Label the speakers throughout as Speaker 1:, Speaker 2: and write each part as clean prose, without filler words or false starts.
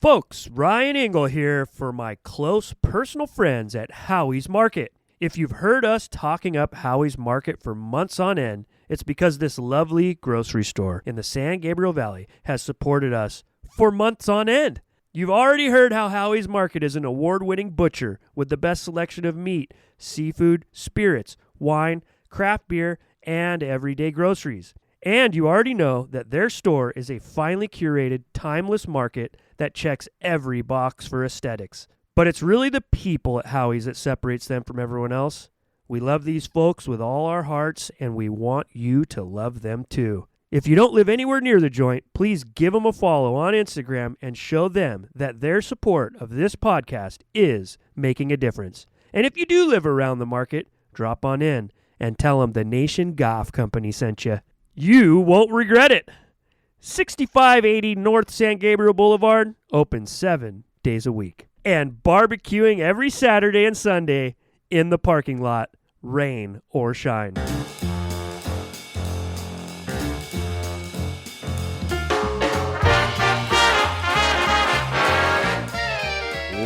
Speaker 1: Folks, Ryan Engle here for my close personal friends at Howie's Market. If you've heard us talking up Howie's Market for months on end, it's because this lovely grocery store in the San Gabriel Valley has supported us for months on end. You've already heard how Howie's Market is an award-winning butcher with the best selection of meat, seafood, spirits, wine, craft beer, and everyday groceries. And you already know that their store is a finely curated, timeless market that checks every box for aesthetics. But it's really the people at Howie's that separates them from everyone else. We love these folks with all our hearts, and we want you to love them too. If you don't live anywhere near the joint, please give them a follow on Instagram and show them that their support of this podcast is making a difference. And if you do live around the market, drop on in and tell them the Nation Golf Company sent you. You won't regret it. 6580 North San Gabriel Boulevard, open 7 days a week. And barbecuing every Saturday and Sunday in the parking lot, rain or shine.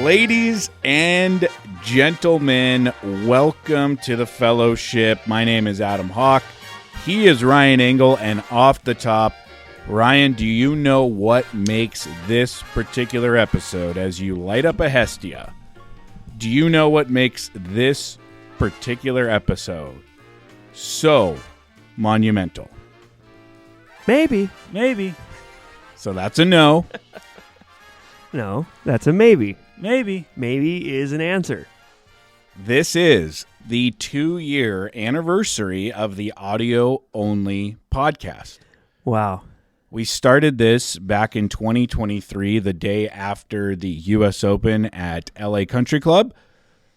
Speaker 2: Ladies and gentlemen, welcome to the fellowship. My name is Adam Hawk. He is Ryan Engle, and off the top, Ryan, do you know what makes this particular episode, as you light up a Hestia, do you know what makes this particular episode so monumental?
Speaker 1: Maybe.
Speaker 2: So that's a no.
Speaker 1: No, that's a maybe.
Speaker 2: Maybe.
Speaker 1: Maybe is an answer.
Speaker 2: This is the 2-year anniversary of the audio-only podcast.
Speaker 1: Wow.
Speaker 2: We started this back in 2023, the day after the U.S. Open at LA Country Club.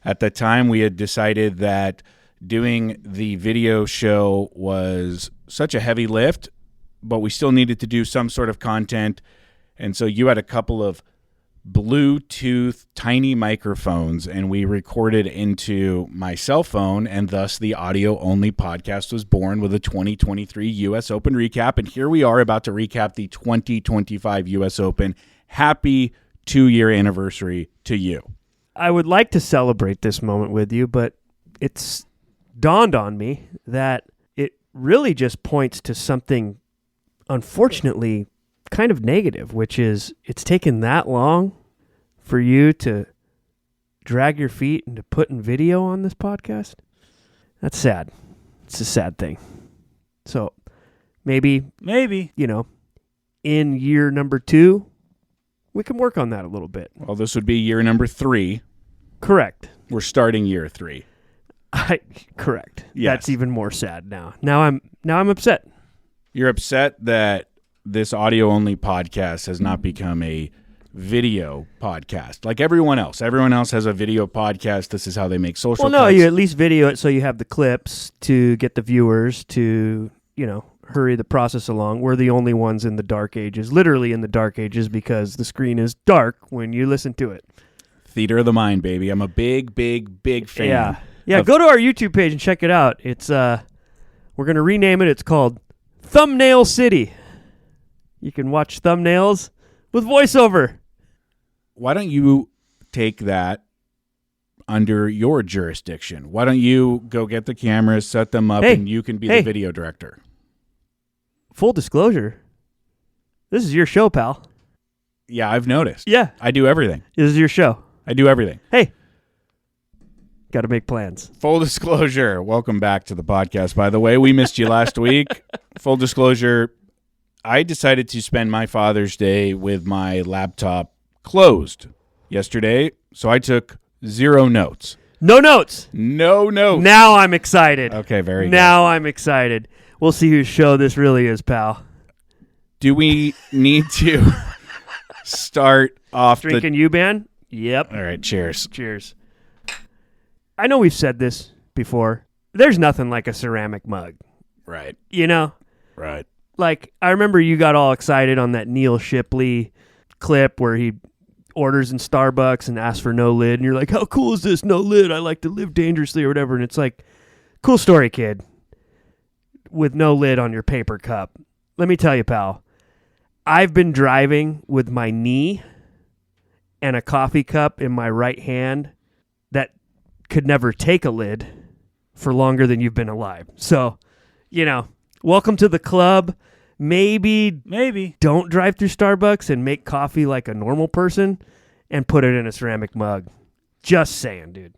Speaker 2: At the time, we had decided that doing the video show was such a heavy lift, but we still needed to do some sort of content. And so you had a couple of Bluetooth tiny microphones, and we recorded into my cell phone, and thus the audio-only podcast was born with a 2023 U.S. Open recap. And here we are about to recap the 2025 U.S. Open. Happy 2-year anniversary to you.
Speaker 1: I would like to celebrate this moment with you, but it's dawned on me that it really just points to something, unfortunately, kind of negative, which is it's taken that long for you to drag your feet into putting video on this podcast. That's sad. It's a sad thing. So maybe, in year number 2, we can work on that a little bit.
Speaker 2: Well, this would be year number 3.
Speaker 1: Correct.
Speaker 2: We're starting year 3.
Speaker 1: Correct.
Speaker 2: Yes.
Speaker 1: That's even more sad now. Now I'm upset.
Speaker 2: You're upset that this audio-only podcast has not become a video podcast like everyone else. Everyone else has a video podcast. This is how they make social.
Speaker 1: Well, no,
Speaker 2: cuts.
Speaker 1: you at least video it so you have the clips to get the viewers to, hurry the process along. We're the only ones in the dark ages, literally in the dark ages, because the screen is dark when you listen to it.
Speaker 2: Theater of the mind, baby. I'm a big fan.
Speaker 1: Yeah. Go to our YouTube page and check it out. It's we're gonna rename it. It's called Thumbnail City. You can watch thumbnails with voiceover.
Speaker 2: Why don't you take that under your jurisdiction? Why don't you go get the cameras, set them up, and you can be the video director?
Speaker 1: Full disclosure, this is your show, pal.
Speaker 2: Yeah, I've noticed.
Speaker 1: Yeah.
Speaker 2: I do everything.
Speaker 1: This is your show.
Speaker 2: I do everything.
Speaker 1: Hey, got to make plans.
Speaker 2: Full disclosure, welcome back to the podcast, by the way. We missed you last week. Full disclosure, I decided to spend my Father's Day with my laptop closed yesterday, so I took 0 notes.
Speaker 1: No notes.
Speaker 2: No notes.
Speaker 1: Now I'm excited.
Speaker 2: Okay, very good.
Speaker 1: Now I'm excited. We'll see whose show this really is, pal.
Speaker 2: Do we need to start off
Speaker 1: Drinking U-Ban? Yep.
Speaker 2: All right, cheers.
Speaker 1: Cheers. I know we've said this before. There's nothing like a ceramic mug.
Speaker 2: Right.
Speaker 1: Right. Like, I remember you got all excited on that Neil Shipley clip where he orders in Starbucks and asks for no lid, and you're like, how cool is this? No lid. I like to live dangerously or whatever. And it's like, cool story, kid, with no lid on your paper cup. Let me tell you, pal, I've been driving with my knee and a coffee cup in my right hand that could never take a lid for longer than you've been alive. So, welcome to the club. Maybe don't drive through Starbucks and make coffee like a normal person and put it in a ceramic mug. Just saying, dude.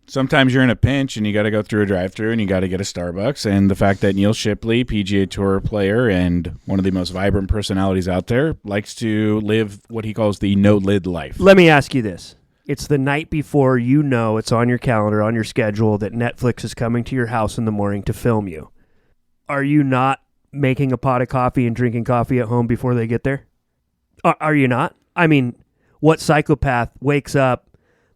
Speaker 2: Sometimes you're in a pinch and you got to go through a drive-thru and you got to get a Starbucks. And the fact that Neil Shipley, PGA Tour player and one of the most vibrant personalities out there, likes to live what he calls the no-lid life.
Speaker 1: Let me ask you this. It's the night before it's on your calendar, on your schedule, that Netflix is coming to your house in the morning to film you. Are you not making a pot of coffee and drinking coffee at home before they get there? Are you not? I mean, what psychopath wakes up,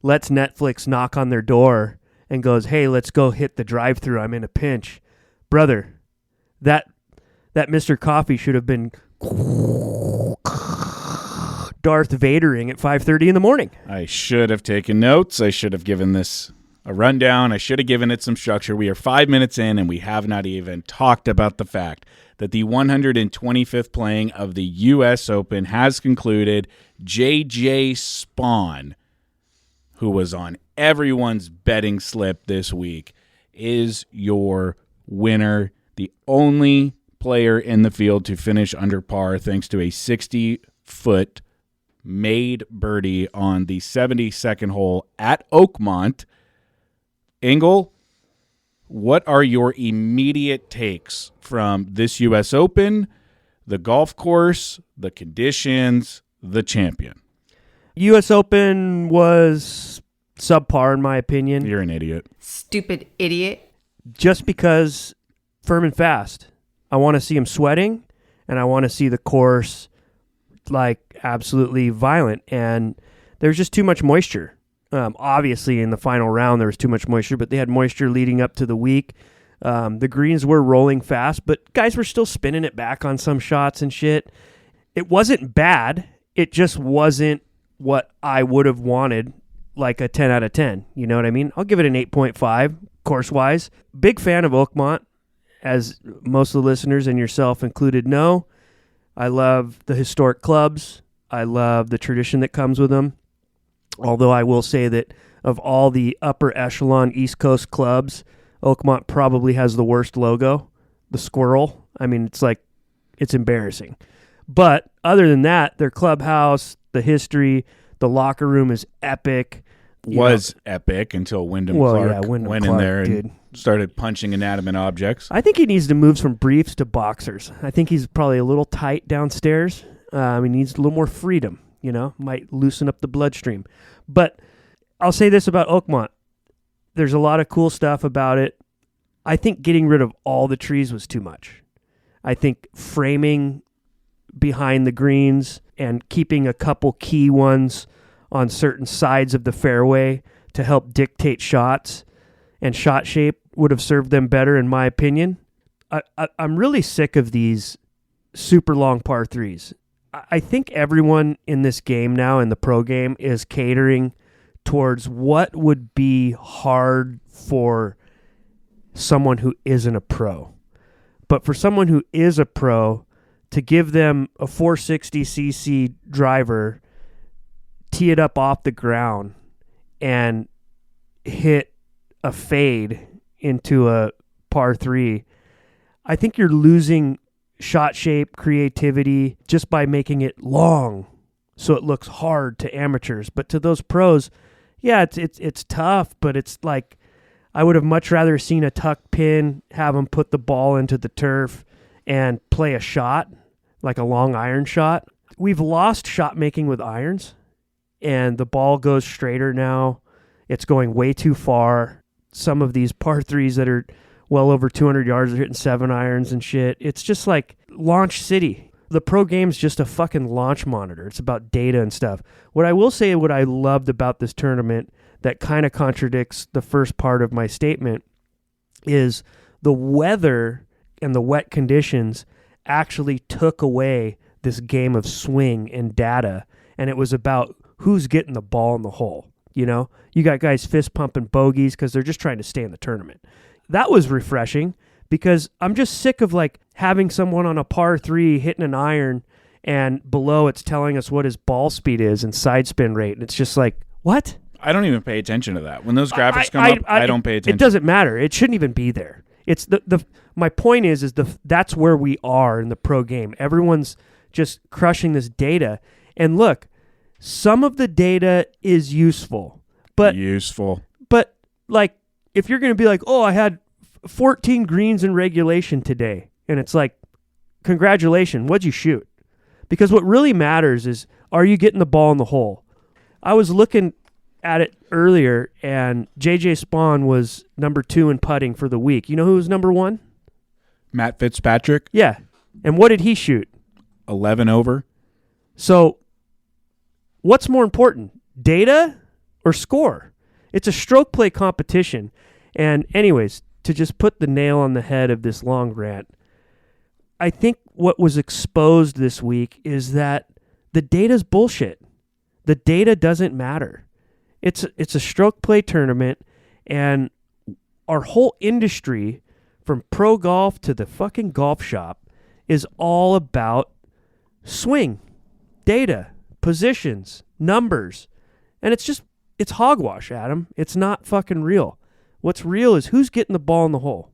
Speaker 1: lets Netflix knock on their door and goes, hey, let's go hit the drive-thru. I'm in a pinch. Brother, that Mr. Coffee should have been Darth Vadering at 5:30 in the morning.
Speaker 2: I should have taken notes. I should have given this a rundown. I should have given it some structure. We are 5 minutes in, and we have not even talked about the fact that the 125th playing of the U.S. Open has concluded. J.J. Spawn, who was on everyone's betting slip this week, is your winner. The only player in the field to finish under par thanks to a 60-foot made birdie on the 72nd hole at Oakmont. Engle, what are your immediate takes from this U.S. Open, the golf course, the conditions, the champion?
Speaker 1: U.S. Open was subpar, in my opinion.
Speaker 2: You're an idiot.
Speaker 3: Stupid idiot.
Speaker 1: Just because firm and fast. I want to see him sweating, and I want to see the course absolutely violent. And there's just too much moisture. Obviously, in the final round, there was too much moisture, but they had moisture leading up to the week. The greens were rolling fast, but guys were still spinning it back on some shots and shit. It wasn't bad. It just wasn't what I would have wanted, like a 10 out of 10. You know what I mean? I'll give it an 8.5 course-wise. Big fan of Oakmont, as most of the listeners and yourself included know. I love the historic clubs. I love the tradition that comes with them. Although I will say that of all the upper echelon East Coast clubs, Oakmont probably has the worst logo, the squirrel. I mean, it's embarrassing. But other than that, their clubhouse, the history, the locker room is epic.
Speaker 2: Epic until Wyndham Clark went
Speaker 1: Clark,
Speaker 2: in there and
Speaker 1: dude,
Speaker 2: started punching inanimate objects.
Speaker 1: I think he needs to move from briefs to boxers. I think he's probably a little tight downstairs. He needs a little more freedom, might loosen up the bloodstream. But I'll say this about Oakmont. There's a lot of cool stuff about it. I think getting rid of all the trees was too much. I think framing behind the greens and keeping a couple key ones on certain sides of the fairway to help dictate shots and shot shape would have served them better, in my opinion. I'm really sick of these super long par threes. I think everyone in this game now, in the pro game, is catering towards what would be hard for someone who isn't a pro. But for someone who is a pro, to give them a 460cc driver, tee it up off the ground, and hit a fade into a par three, I think you're losing shot shape, creativity, just by making it long so it looks hard to amateurs. But to those pros, yeah, it's tough, but it's like I would have much rather seen a tuck pin, have them put the ball into the turf and play a shot, like a long iron shot. We've lost shot making with irons, and the ball goes straighter now. It's going way too far. Some of these par threes that are well over 200 yards are hitting 7 irons and shit. It's just like launch city. The pro game's just a fucking launch monitor. It's about data and stuff. What I will say, what I loved about this tournament that kind of contradicts the first part of my statement, is the weather and the wet conditions actually took away this game of swing and data, and it was about who's getting the ball in the hole. You got guys fist pumping bogeys because they're just trying to stay in the tournament. That was refreshing, because I'm just sick of having someone on a par 3 hitting an iron and below it's telling us what his ball speed is and side spin rate. And it's just like, what?
Speaker 2: I don't even pay attention to that. When those graphics come up, I don't pay attention.
Speaker 1: It doesn't matter. It shouldn't even be there. It's my point is that's where we are in the pro game. Everyone's just crushing this data. And look, some of the data is useful. But like, if you're going to be like, oh, I had 14 greens in regulation today, and it's like, congratulations, what'd you shoot? Because what really matters is, are you getting the ball in the hole? I was looking at it earlier, and JJ Spawn was number 2 in putting for the week. You know who was number 1?
Speaker 2: Matt Fitzpatrick.
Speaker 1: Yeah. And what did he shoot?
Speaker 2: 11 over.
Speaker 1: So what's more important, data or score? It's a stroke play competition. And anyways, to just put the nail on the head of this long rant, I think what was exposed this week is that the data's bullshit. The data doesn't matter. It's a stroke play tournament, and our whole industry, from pro golf to the fucking golf shop, is all about swing, data, positions, numbers. And it's hogwash, Adam. It's not fucking real. What's real is who's getting the ball in the hole.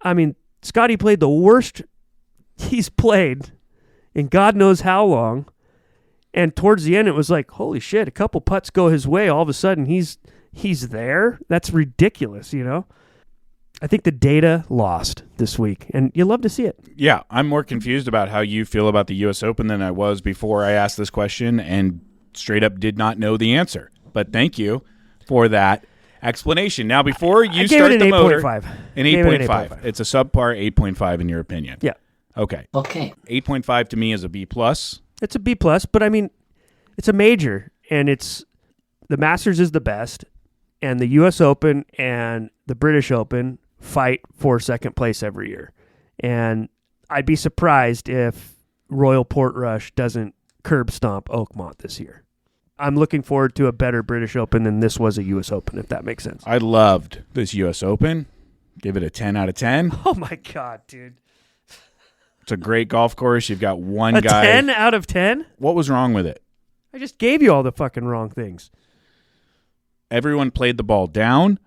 Speaker 1: I mean, Scotty played the worst he's played in God knows how long. And towards the end, it was like, holy shit, a couple putts go his way. All of a sudden, he's there. That's ridiculous, you know? I think the data lost this week, and you love to see it.
Speaker 2: Yeah, I'm more confused about how you feel about the U.S. Open than I was before I asked this question, and straight up did not know the answer. But thank you for that explanation. Now, before you start the motor,
Speaker 1: 8.5.
Speaker 2: An 8.5. It's a subpar 8.5 in your opinion.
Speaker 1: Yeah.
Speaker 2: Okay. 8.5 to me is a B+.
Speaker 1: It's a B+, but I mean, it's a major, and the Masters is the best, and the U.S. Open and the British Open fight for second place every year. And I'd be surprised if Royal Portrush doesn't curb stomp Oakmont this year. I'm looking forward to a better British Open than this was a U.S. Open, if that makes sense.
Speaker 2: I loved this U.S. Open. Give it a 10 out of 10.
Speaker 1: Oh, my God, dude.
Speaker 2: It's a great golf course. You've got one
Speaker 1: a
Speaker 2: guy.
Speaker 1: 10 out of 10?
Speaker 2: What was wrong with it?
Speaker 1: I just gave you all the fucking wrong things.
Speaker 2: Everyone played the ball down.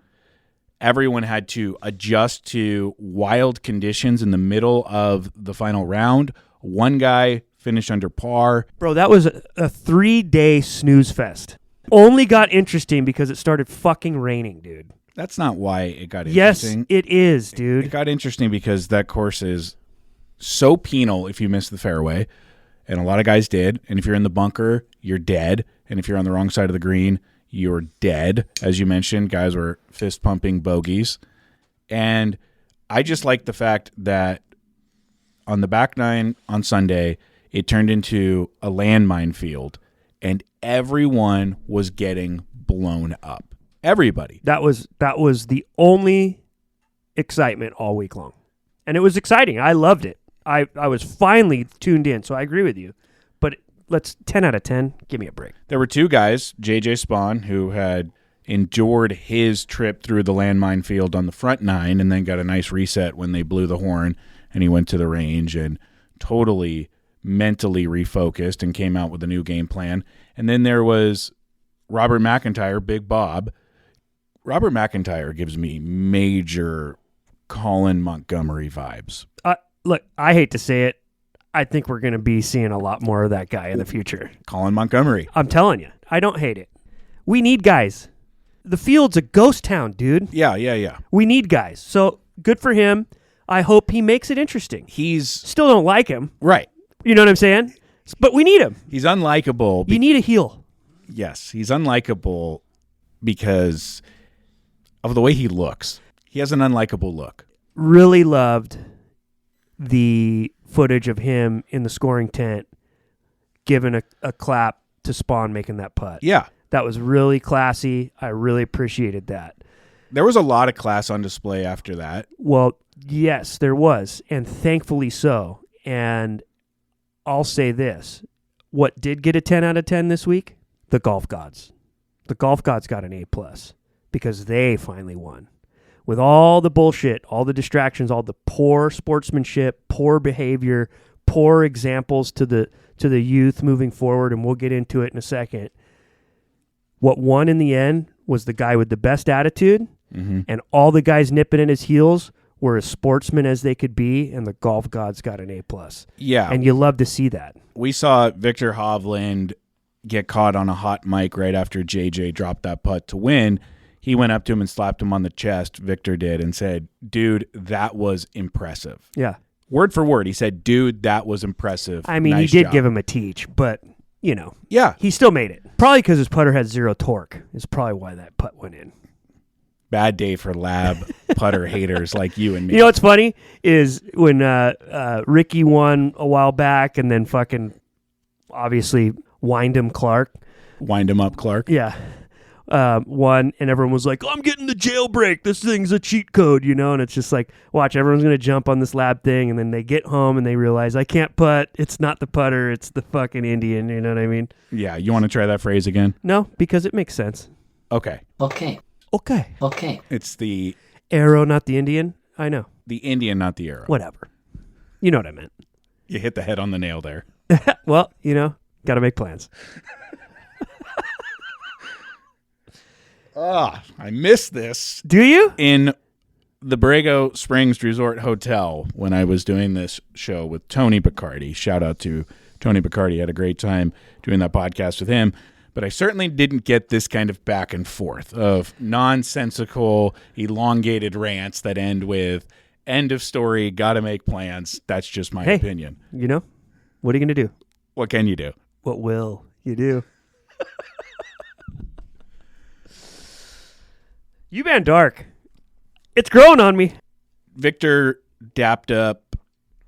Speaker 2: Everyone had to adjust to wild conditions in the middle of the final round. One guy finished under par.
Speaker 1: Bro, that was a 3-day snooze fest. Only got interesting because it started fucking raining, dude.
Speaker 2: That's not why it got
Speaker 1: yes,
Speaker 2: interesting.
Speaker 1: Yes, it is, dude.
Speaker 2: It got interesting because that course is so penal if you miss the fairway, and a lot of guys did. And if you're in the bunker, you're dead. And if you're on the wrong side of the green, you're dead. As you mentioned, guys were fist-pumping bogeys. And I just like the fact that on the back nine on Sunday, it turned into a landmine field, and everyone was getting blown up. Everybody.
Speaker 1: That was the only excitement all week long. And it was exciting. I loved it. I was finally tuned in, so I agree with you. But let's 10 out of 10. Give me a break.
Speaker 2: There were two guys, JJ Spawn, who had endured his trip through the landmine field on the front nine and then got a nice reset when they blew the horn and he went to the range and totally mentally refocused and came out with a new game plan. And then there was Robert McIntyre, Big Bob. Robert McIntyre gives me major Colin Montgomery vibes.
Speaker 1: Look, I hate to say it. I think we're going to be seeing a lot more of that guy in the future.
Speaker 2: Colin Montgomery.
Speaker 1: I'm telling you. I don't hate it. We need guys. The field's a ghost town, dude.
Speaker 2: Yeah.
Speaker 1: We need guys. So good for him. I hope he makes it interesting. Still don't like him.
Speaker 2: Right.
Speaker 1: You know what I'm saying? But we need him.
Speaker 2: He's unlikable.
Speaker 1: You need a heel.
Speaker 2: Yes, he's unlikable because of the way he looks. He has an unlikable look.
Speaker 1: Really loved the footage of him in the scoring tent giving a clap to Spawn making that putt.
Speaker 2: Yeah.
Speaker 1: That was really classy. I really appreciated that.
Speaker 2: There was a lot of class on display after that.
Speaker 1: Well, yes, there was, and thankfully so. And I'll say this. What did get a 10 out of 10 this week? The Golf Gods. The Golf Gods got an A+ because they finally won. With all the bullshit, all the distractions, all the poor sportsmanship, poor behavior, poor examples to the youth moving forward, and we'll get into it in a second. What won in the end was the guy with the best attitude, and all the guys nipping at his heels were as sportsmen as they could be, and the golf gods got an A+.
Speaker 2: Yeah.
Speaker 1: And you love to see that.
Speaker 2: We saw Victor Hovland get caught on a hot mic right after JJ dropped that putt to win. He went up to him and slapped him on the chest, Victor did, and said, dude, that was impressive.
Speaker 1: Yeah.
Speaker 2: Word for word, he said, dude, that was impressive.
Speaker 1: I mean,
Speaker 2: nice
Speaker 1: he did
Speaker 2: job.
Speaker 1: give him a teach, but, you know.
Speaker 2: Yeah.
Speaker 1: He still made it. Probably because his putter had 0 torque is probably why that putt went in.
Speaker 2: Bad day for lab putter haters like you and me.
Speaker 1: You know what's funny is when Ricky won a while back and then fucking obviously Wyndham Clark.
Speaker 2: Wind him up, Clark.
Speaker 1: Yeah. Won, and everyone was like, I'm getting the jailbreak. This thing's a cheat code, you know? And it's just like, watch, everyone's going to jump on this lab thing, and then they get home and they realize, I can't putt. It's not the putter. It's the fucking Indian. You know what I mean?
Speaker 2: Yeah. You want to try that phrase again?
Speaker 1: No, because it makes sense.
Speaker 2: Okay.
Speaker 3: Okay.
Speaker 2: It's the
Speaker 1: Arrow, not the Indian. I know.
Speaker 2: the Indian, not the arrow.
Speaker 1: Whatever. You know what I meant.
Speaker 2: You hit the head on the nail there.
Speaker 1: Well, you know, got to make plans.
Speaker 2: I missed this.
Speaker 1: Do you?
Speaker 2: In the Borrego Springs Resort Hotel when I was doing this show with Tony Picardi. Shout out to Tony Picardi. Had a great time doing that podcast with him. But I certainly didn't get this kind of back and forth of nonsensical, elongated rants that end with end of story, got to make plans. That's just my opinion.
Speaker 1: You know, what are you going to do?
Speaker 2: What can you do?
Speaker 1: What will you do? You been dark. It's growing on me.
Speaker 2: Victor dapped up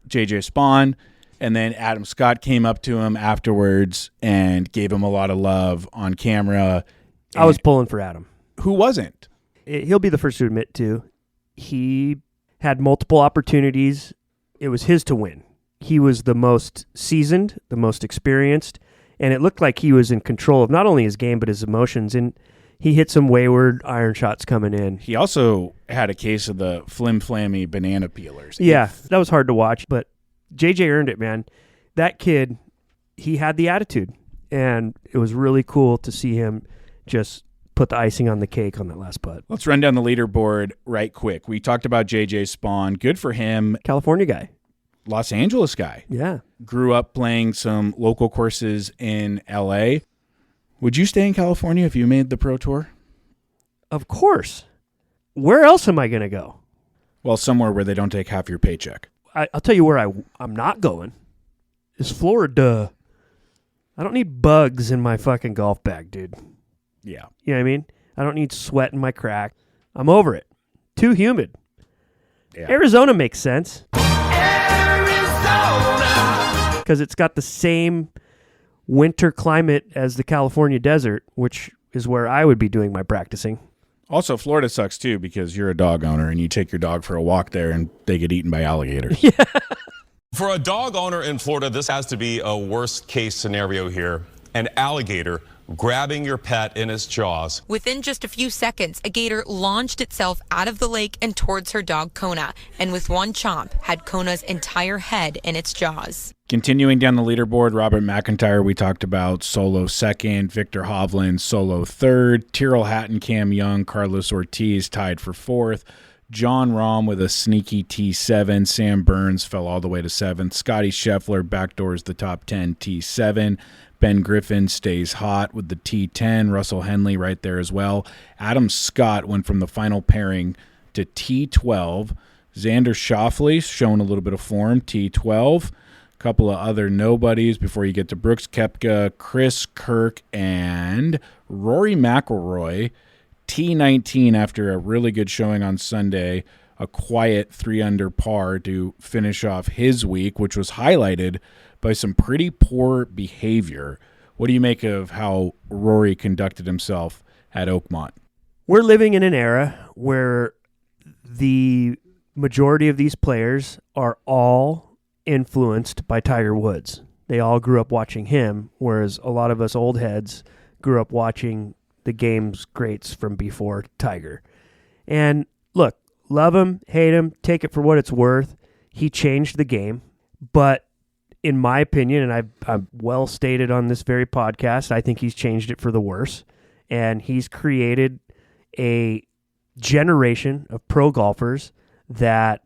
Speaker 2: JJ Spawn, and then Adam Scott came up to him afterwards and gave him a lot of love on camera.
Speaker 1: I was pulling for Adam.
Speaker 2: Who wasn't?
Speaker 1: He'll be the first to admit to. He had multiple opportunities. It was his to win. He was the most seasoned, the most experienced, and it looked like he was in control of not only his game but his emotions. And he hit some wayward iron shots coming in.
Speaker 2: He also had a case of the flim-flammy banana peelers.
Speaker 1: Yeah, that was hard to watch, but JJ earned it, man. That kid, he had the attitude, and it was really cool to see him just put the icing on the cake on that last putt.
Speaker 2: Let's run down the leaderboard right quick. We talked about JJ Spawn. Good for him.
Speaker 1: California guy.
Speaker 2: Los Angeles guy.
Speaker 1: Yeah.
Speaker 2: Grew up playing some local courses in L.A. Would you stay in California if you made the Pro Tour?
Speaker 1: Of course. Where else am I going to go?
Speaker 2: Well, somewhere where they don't take half your paycheck.
Speaker 1: I'll tell you where I'm not going. Is Florida. I don't need bugs in my fucking golf bag, dude.
Speaker 2: Yeah.
Speaker 1: You know what I mean? I don't need sweat in my crack. I'm over it. Too humid.
Speaker 2: Yeah.
Speaker 1: Arizona makes sense. Because it's got the same winter climate as the California desert, which is where I would be doing my practicing.
Speaker 2: Also, Florida sucks too because you're a dog owner and you take your dog for a walk there and they get eaten by alligators.
Speaker 1: Yeah.
Speaker 4: For a dog owner in Florida, this has to be a worst case scenario here. An alligator grabbing your pet in its jaws.
Speaker 5: Within just a few seconds, a gator launched itself out of the lake and towards her dog Kona, and with one chomp had Kona's entire head in its jaws.
Speaker 2: Continuing down the leaderboard, Robert McIntyre, we talked about solo second, Victor Hovland solo third, Tyrrell Hatton, Cam Young, Carlos Ortiz tied for fourth, John Rahm with a sneaky T7, Sam Burns fell all the way to seventh, Scotty Scheffler backdoors the top 10 T7, Ben Griffin stays hot with the T10, Russell Henley right there as well, Adam Scott went from the final pairing to T12, Xander Schauffele showing a little bit of form, T12, couple of other nobodies before you get to Brooks Koepka, Chris Kirk, and Rory McIlroy. T19 after a really good showing on Sunday, a quiet 3 under par to finish off his week, which was highlighted by some pretty poor behavior. What do you make of how Rory conducted himself at Oakmont?
Speaker 1: We're living in an era where the majority of these players are all influenced by Tiger Woods. They all grew up watching him, whereas a lot of us old heads grew up watching the game's greats from before Tiger. And look, love him, hate him, take it for what it's worth. He changed the game, but in my opinion, and I've well stated on this very podcast, I think he's changed it for the worse. And he's created a generation of pro golfers that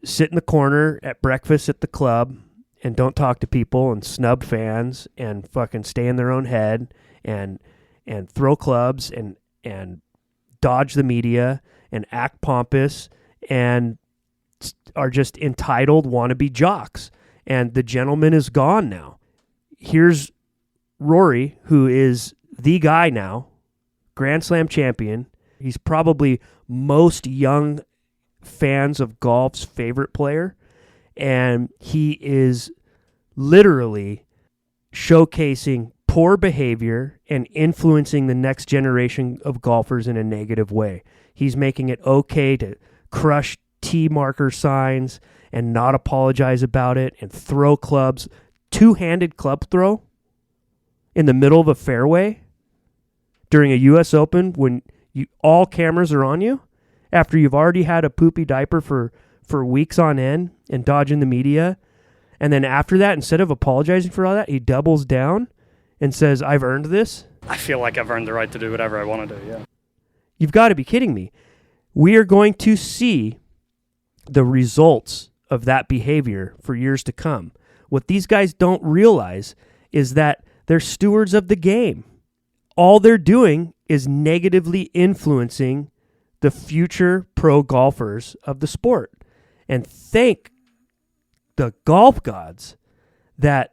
Speaker 1: sit in the corner at breakfast at the club and don't talk to people and snub fans and fucking stay in their own head and throw clubs and dodge the media and act pompous and are just entitled wannabe jocks. And the gentleman is gone now. Here's Rory, who is the guy now, Grand Slam champion. He's probably most young fans of golf's favorite player. And he is literally showcasing poor behavior and influencing the next generation of golfers in a negative way. He's making it okay to crush tee marker signs and not apologize about it and throw clubs, two-handed club throw in the middle of a fairway during a U.S. Open when all cameras are on you after you've already had a poopy diaper for weeks on end and dodging the media. And then after that, instead of apologizing for all that, he doubles down and says, I've earned this.
Speaker 6: I feel like I've earned the right to do whatever I want to do, yeah.
Speaker 1: You've got to be kidding me. We are going to see the results of that behavior for years to come. What these guys don't realize is that they're stewards of the game. All they're doing is negatively influencing the future pro golfers of the sport. And thank the golf gods that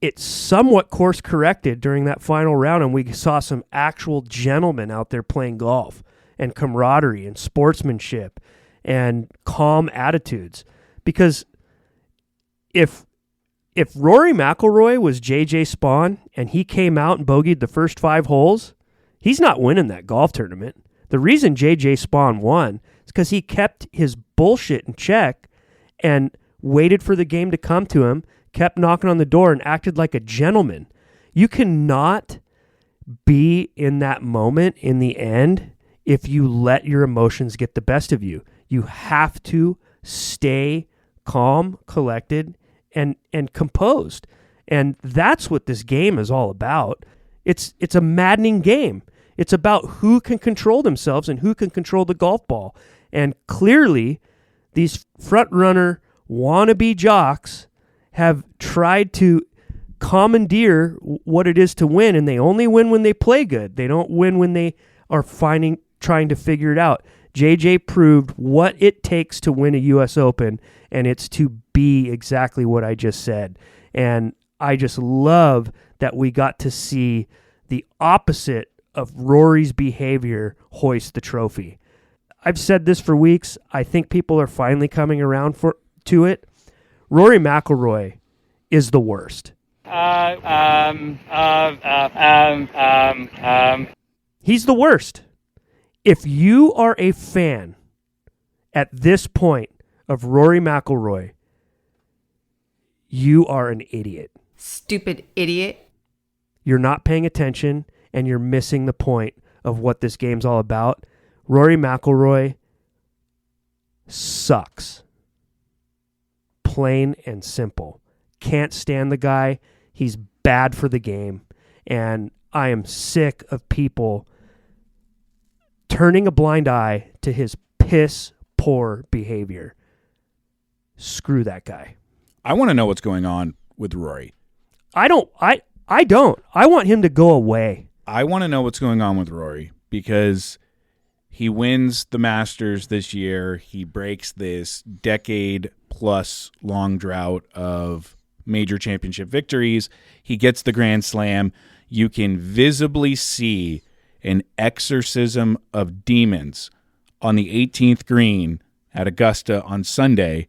Speaker 1: it's somewhat course corrected during that final round and we saw some actual gentlemen out there playing golf and camaraderie and sportsmanship and calm attitudes. Because if Rory McIlroy was J.J. Spawn and he came out and bogeyed the first 5 holes, he's not winning that golf tournament. The reason J.J. Spawn won is because he kept his bullshit in check and waited for the game to come to him, kept knocking on the door, and acted like a gentleman. You cannot be in that moment in the end if you let your emotions get the best of you. You have to stay calm, collected, and composed. And that's what this game is all about. It's a maddening game. It's about who can control themselves and who can control the golf ball. And clearly, these front-runner wannabe jocks have tried to commandeer what it is to win, and they only win when they play good. They don't win when they are trying to figure it out. JJ proved what it takes to win a U.S. Open, and it's to be exactly what I just said. And I just love that we got to see the opposite of Rory's behavior hoist the trophy. I've said this for weeks. I think people are finally coming around to it. Rory McIlroy is the worst. He's the worst. If you are a fan at this point of Rory McIlroy, you are an idiot.
Speaker 3: Stupid idiot.
Speaker 1: You're not paying attention, and you're missing the point of what this game's all about. Rory McIlroy sucks. Plain and simple. Can't stand the guy. He's bad for the game. And I am sick of people turning a blind eye to his piss poor behavior. Screw that guy.
Speaker 2: I want to know what's going on with Rory.
Speaker 1: I don't. I want him to go away.
Speaker 2: I want to know what's going on with Rory because he wins the Masters this year. He breaks this decade-plus long drought of major championship victories. He gets the Grand Slam. You can visibly see an exorcism of demons on the 18th green at Augusta on Sunday,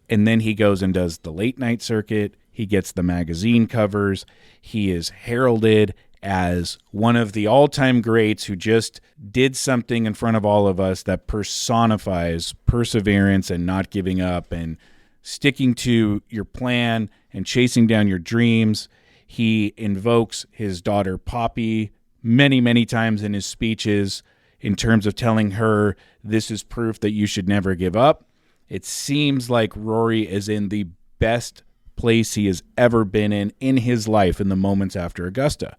Speaker 2: and then he goes and does the late-night circuit. He gets the magazine covers. He is heralded as one of the all-time greats who just did something in front of all of us that personifies perseverance and not giving up and sticking to your plan and chasing down your dreams. He invokes his daughter Poppy many, many times in his speeches in terms of telling her this is proof that you should never give up. It seems like Rory is in the best place he has ever been in his life in the moments after Augusta.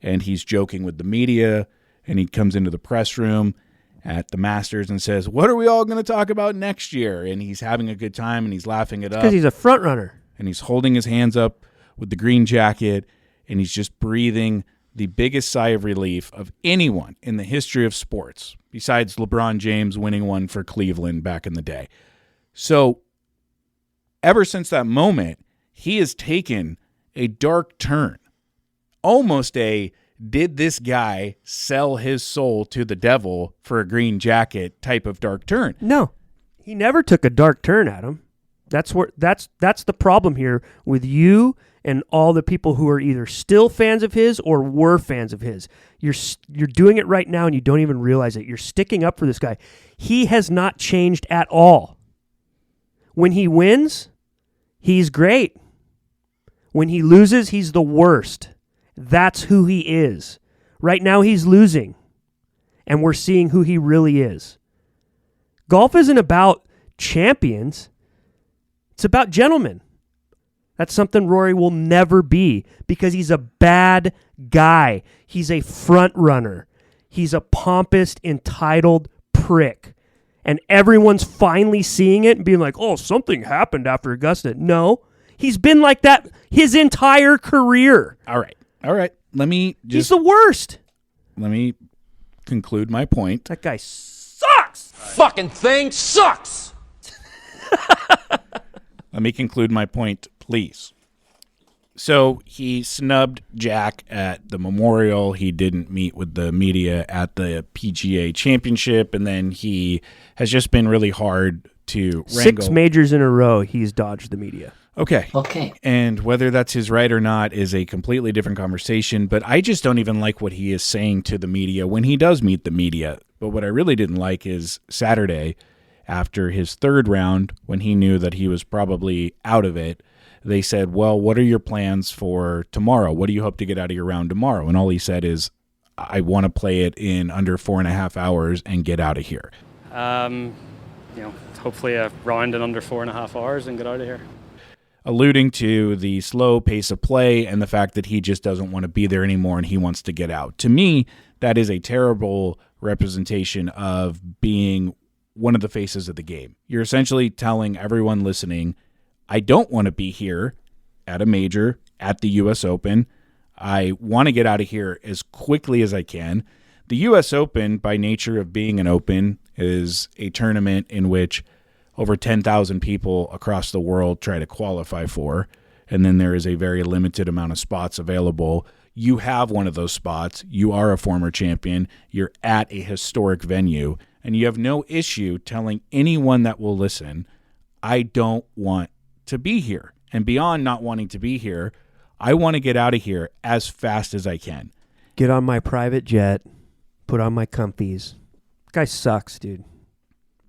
Speaker 2: And he's joking with the media, and he comes into the press room at the Masters and says, what are we all going to talk about next year? And he's having a good time, and he's laughing it up.
Speaker 1: Because he's a front runner.
Speaker 2: And he's holding his hands up with the green jacket, and he's just breathing the biggest sigh of relief of anyone in the history of sports, besides LeBron James winning one for Cleveland back in the day. So ever since that moment, he has taken a dark turn, almost a did this guy sell his soul to the devil for a green jacket type of dark turn.
Speaker 1: No, he never took a dark turn, Adam. That's the problem here with you and all the people who are either still fans of his or were fans of his. You're doing it right now and you don't even realize it. You're sticking up for this guy. He has not changed at all. When he wins, he's great. When he loses, he's the worst. That's who he is. Right now, he's losing, and we're seeing who he really is. Golf isn't about champions. It's about gentlemen. That's something Rory will never be because he's a bad guy. He's a front runner. He's a pompous, entitled prick. And everyone's finally seeing it and being like, oh, something happened after Augusta. No, he's been like that his entire career.
Speaker 2: All right.
Speaker 1: He's the worst.
Speaker 2: Let me conclude my point.
Speaker 1: That guy sucks.
Speaker 7: Fucking thing sucks.
Speaker 2: Let me conclude my point, please. So he snubbed Jack at the Memorial. He didn't meet with the media at the PGA Championship. And then he has just been really hard to wrangle.
Speaker 1: 6 majors in a row, he's dodged the media.
Speaker 2: Okay. And whether that's his right or not is a completely different conversation. But I just don't even like what he is saying to the media when he does meet the media. But what I really didn't like is Saturday, after his 3rd round, when he knew that he was probably out of it, they said, well, what are your plans for tomorrow? What do you hope to get out of your round tomorrow? And all he said is, I want to play it in under 4.5 hours and get out of here.
Speaker 6: Hopefully a round in under 4.5 hours and get out of here.
Speaker 2: Alluding to the slow pace of play and the fact that he just doesn't want to be there anymore and he wants to get out. To me, that is a terrible representation of being one of the faces of the game. You're essentially telling everyone listening, I don't want to be here at a major, at the U.S. Open. I want to get out of here as quickly as I can. The U.S. Open, by nature of being an open, is a tournament in which over 10,000 people across the world try to qualify for, and then there is a very limited amount of spots available. You have one of those spots. You are a former champion. You're at a historic venue, and you have no issue telling anyone that will listen, I don't want to be here. And beyond not wanting to be here, I want to get out of here as fast as I can.
Speaker 1: Get on my private jet, put on my comfies. Guy sucks, dude.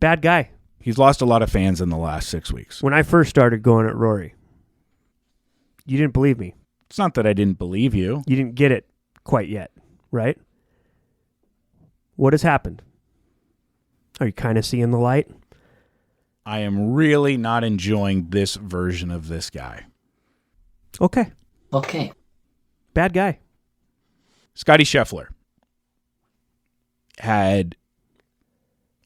Speaker 1: Bad guy.
Speaker 2: He's lost a lot of fans in the last 6 weeks.
Speaker 1: When I first started going at Rory, you didn't believe me.
Speaker 2: It's not that I didn't believe you.
Speaker 1: You didn't get it quite yet, right? What has happened? Are you kind of seeing the light?
Speaker 2: I am really not enjoying this version of this guy.
Speaker 1: Okay. Bad guy.
Speaker 2: Scottie Scheffler had,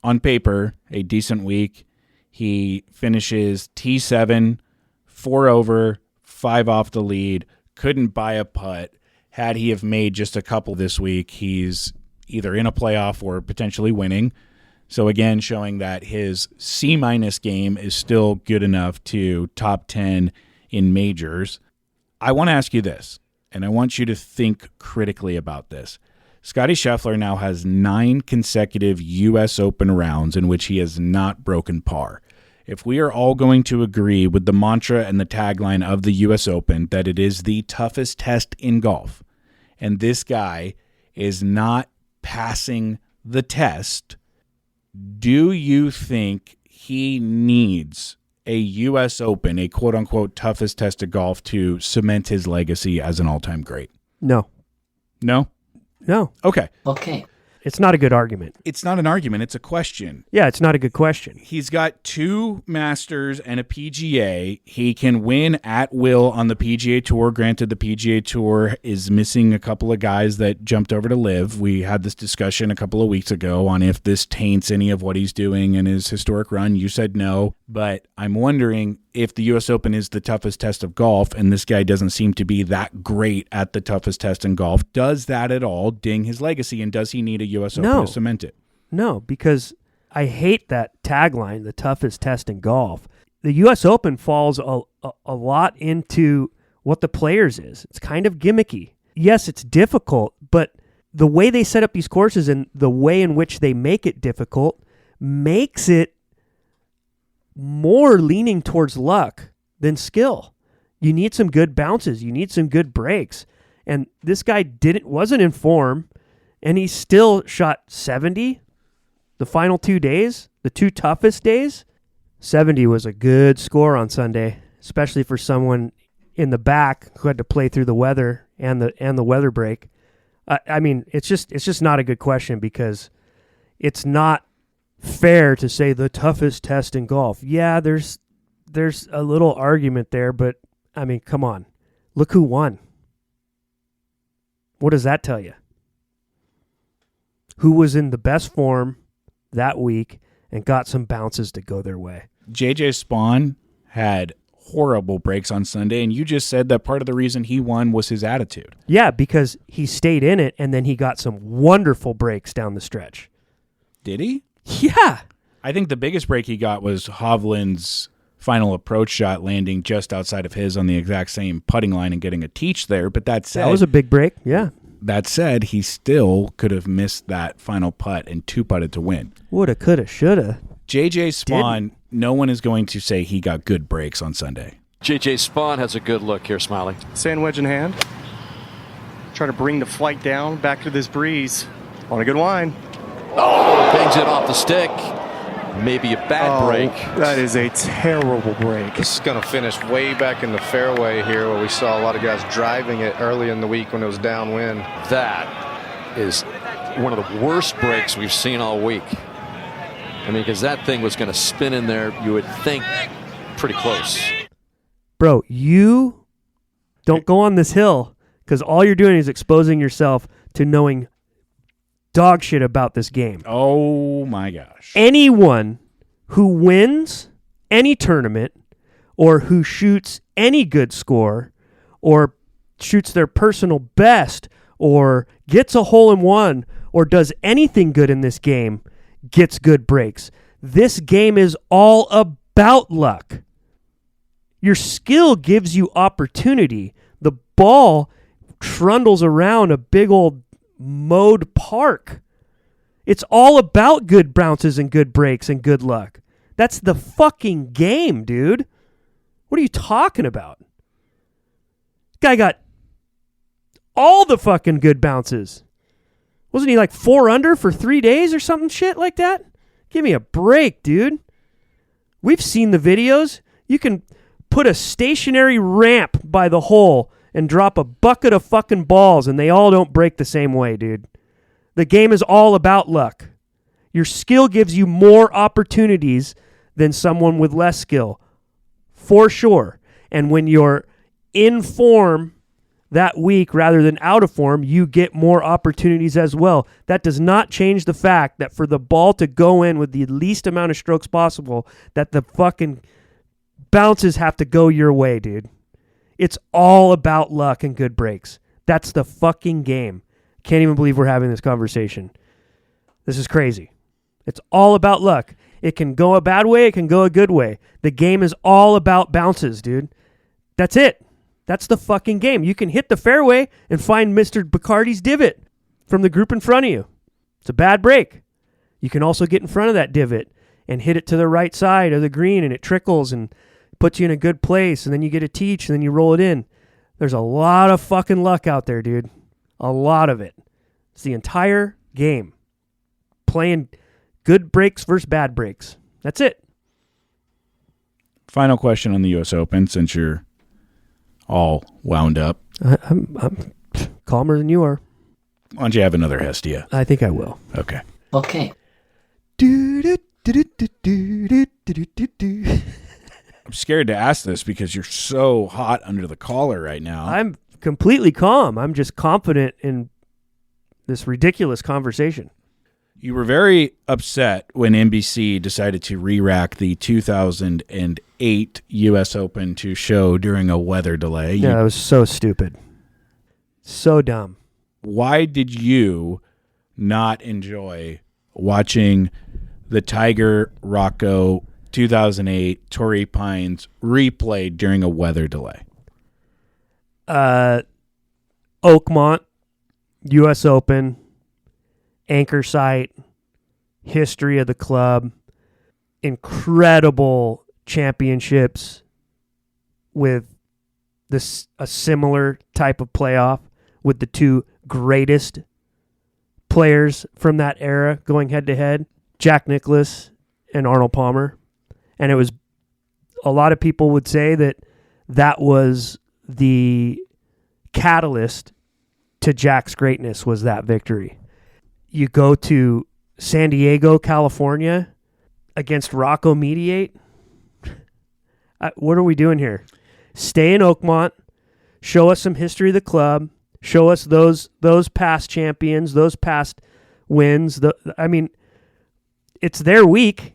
Speaker 2: on paper, a decent week. He finishes T7, 4 over, 5 off the lead, couldn't buy a putt. Had he have made just a couple this week, he's either in a playoff or potentially winning. So again, showing that his C- game is still good enough to top 10 in majors. I want to ask you this, and I want you to think critically about this. Scottie Scheffler now has 9 consecutive U.S. Open rounds in which he has not broken par. If we are all going to agree with the mantra and the tagline of the U.S. Open that it is the toughest test in golf, and this guy is not passing the test, do you think he needs a U.S. Open, a quote-unquote toughest test of golf, to cement his legacy as an all-time great?
Speaker 1: No.
Speaker 2: No?
Speaker 1: No.
Speaker 2: Okay.
Speaker 1: It's not a good argument.
Speaker 2: It's not an argument. It's a question.
Speaker 1: Yeah, it's not a good question.
Speaker 2: He's got 2 Masters and a PGA. He can win at will on the PGA Tour. Granted, the PGA Tour is missing a couple of guys that jumped over to live. We had this discussion a couple of weeks ago on if this taints any of what he's doing in his historic run. You said no, but I'm wondering if the U.S. Open is the toughest test of golf, and this guy doesn't seem to be that great at the toughest test in golf, does that at all ding his legacy, and does he need a U.S. Open to cement it?
Speaker 1: No, because I hate that tagline, the toughest test in golf. The U.S. Open falls a lot into what the players is. It's kind of gimmicky. Yes, it's difficult, but the way they set up these courses and the way in which they make it difficult makes it more leaning towards luck than skill. You need some good bounces. You need some good breaks. And this guy wasn't in form, and he still shot 70 the final 2 days, the 2 toughest days. 70 was a good score on Sunday, especially for someone in the back who had to play through the weather and the weather break. I mean, it's just not a good question, because it's not fair to say the toughest test in golf. Yeah, there's a little argument there, but I mean, come on. Look who won. What does that tell you? Who was in the best form that week and got some bounces to go their way?
Speaker 2: JJ Spawn had horrible breaks on Sunday, and you just said that part of the reason he won was his attitude.
Speaker 1: Yeah, because he stayed in it, and then he got some wonderful breaks down the stretch.
Speaker 2: Did he?
Speaker 1: Yeah.
Speaker 2: I think the biggest break he got was Hovland's final approach shot landing just outside of his on the exact same putting line and getting a teach there. But that said,
Speaker 1: that was a big break, yeah.
Speaker 2: That said, he still could have missed that final putt and 2-putted to win.
Speaker 1: Woulda, coulda, shoulda.
Speaker 2: JJ Spawn, no one is going to say he got good breaks on Sunday.
Speaker 7: JJ Spawn has a good look here, Smiley.
Speaker 8: Sand wedge in hand. Trying to bring the flight down back to this breeze. On a good line.
Speaker 7: Oh, bangs it off the stick. Maybe a bad break.
Speaker 8: That is a terrible break.
Speaker 9: This is going to finish way back in the fairway here, where we saw a lot of guys driving it early in the week when it was downwind.
Speaker 7: That is one of the worst breaks we've seen all week. I mean, because that thing was going to spin in there, you would think, pretty close.
Speaker 1: Bro, you don't go on this hill, because all you're doing is exposing yourself to knowing dog shit about this game.
Speaker 2: Oh my gosh.
Speaker 1: Anyone who wins any tournament, or who shoots any good score, or shoots their personal best, or gets a hole-in-one, or does anything good in this game, gets good breaks. This game is all about luck. Your skill gives you opportunity. The ball trundles around a big old mowed park. It's all about good bounces and good breaks and good luck. That's the fucking game, dude. What are you talking about? Guy got all the fucking good bounces. Wasn't he like 4 under for 3 days or something shit like that? Give me a break, dude. We've seen the videos. You can put a stationary ramp by the hole and drop a bucket of fucking balls, and they all don't break the same way, dude. The game is all about luck. Your skill gives you more opportunities than someone with less skill, for sure. And when you're in form that week rather than out of form, you get more opportunities as well. That does not change the fact that for the ball to go in with the least amount of strokes possible, that the fucking bounces have to go your way, dude. It's all about luck and good breaks. That's the fucking game. Can't even believe we're having this conversation. This is crazy. It's all about luck. It can go a bad way. It can go a good way. The game is all about bounces, dude. That's it. That's the fucking game. You can hit the fairway and find Mr. Bacardi's divot from the group in front of you. It's a bad break. You can also get in front of that divot and hit it to the right side of the green, and it trickles and puts you in a good place, and then you get a teach, and then you roll it in. There's a lot of fucking luck out there, dude. A lot of it. It's the entire game. Playing good breaks versus bad breaks. That's it.
Speaker 2: Final question on the U.S. Open, since you're all wound up.
Speaker 1: I'm calmer than you are.
Speaker 2: Why don't you have another Hestia?
Speaker 1: I think I will.
Speaker 2: Okay.
Speaker 3: Okay.
Speaker 2: I'm scared to ask this because you're so hot under the collar right now.
Speaker 1: I'm completely calm. I'm just confident in this ridiculous conversation.
Speaker 2: You were very upset when NBC decided to re-rack the 2008 U.S. Open to show during a weather delay.
Speaker 1: Yeah, that was so stupid. So dumb.
Speaker 2: Why did you not enjoy watching the Tiger Rocco 2008 Torrey Pines replayed during a weather delay?
Speaker 1: Oakmont, U.S. Open, anchor site, history of the club, incredible championships with a similar type of playoff with the two greatest players from that era going head-to-head, Jack Nicklaus and Arnold Palmer. And it was, a lot of people would say that was the catalyst to Jack's greatness, was that victory. You go to San Diego, California against Rocco Mediate. What are we doing here? Stay in Oakmont, show us some history of the club, show us those past champions, those past wins. It's their week.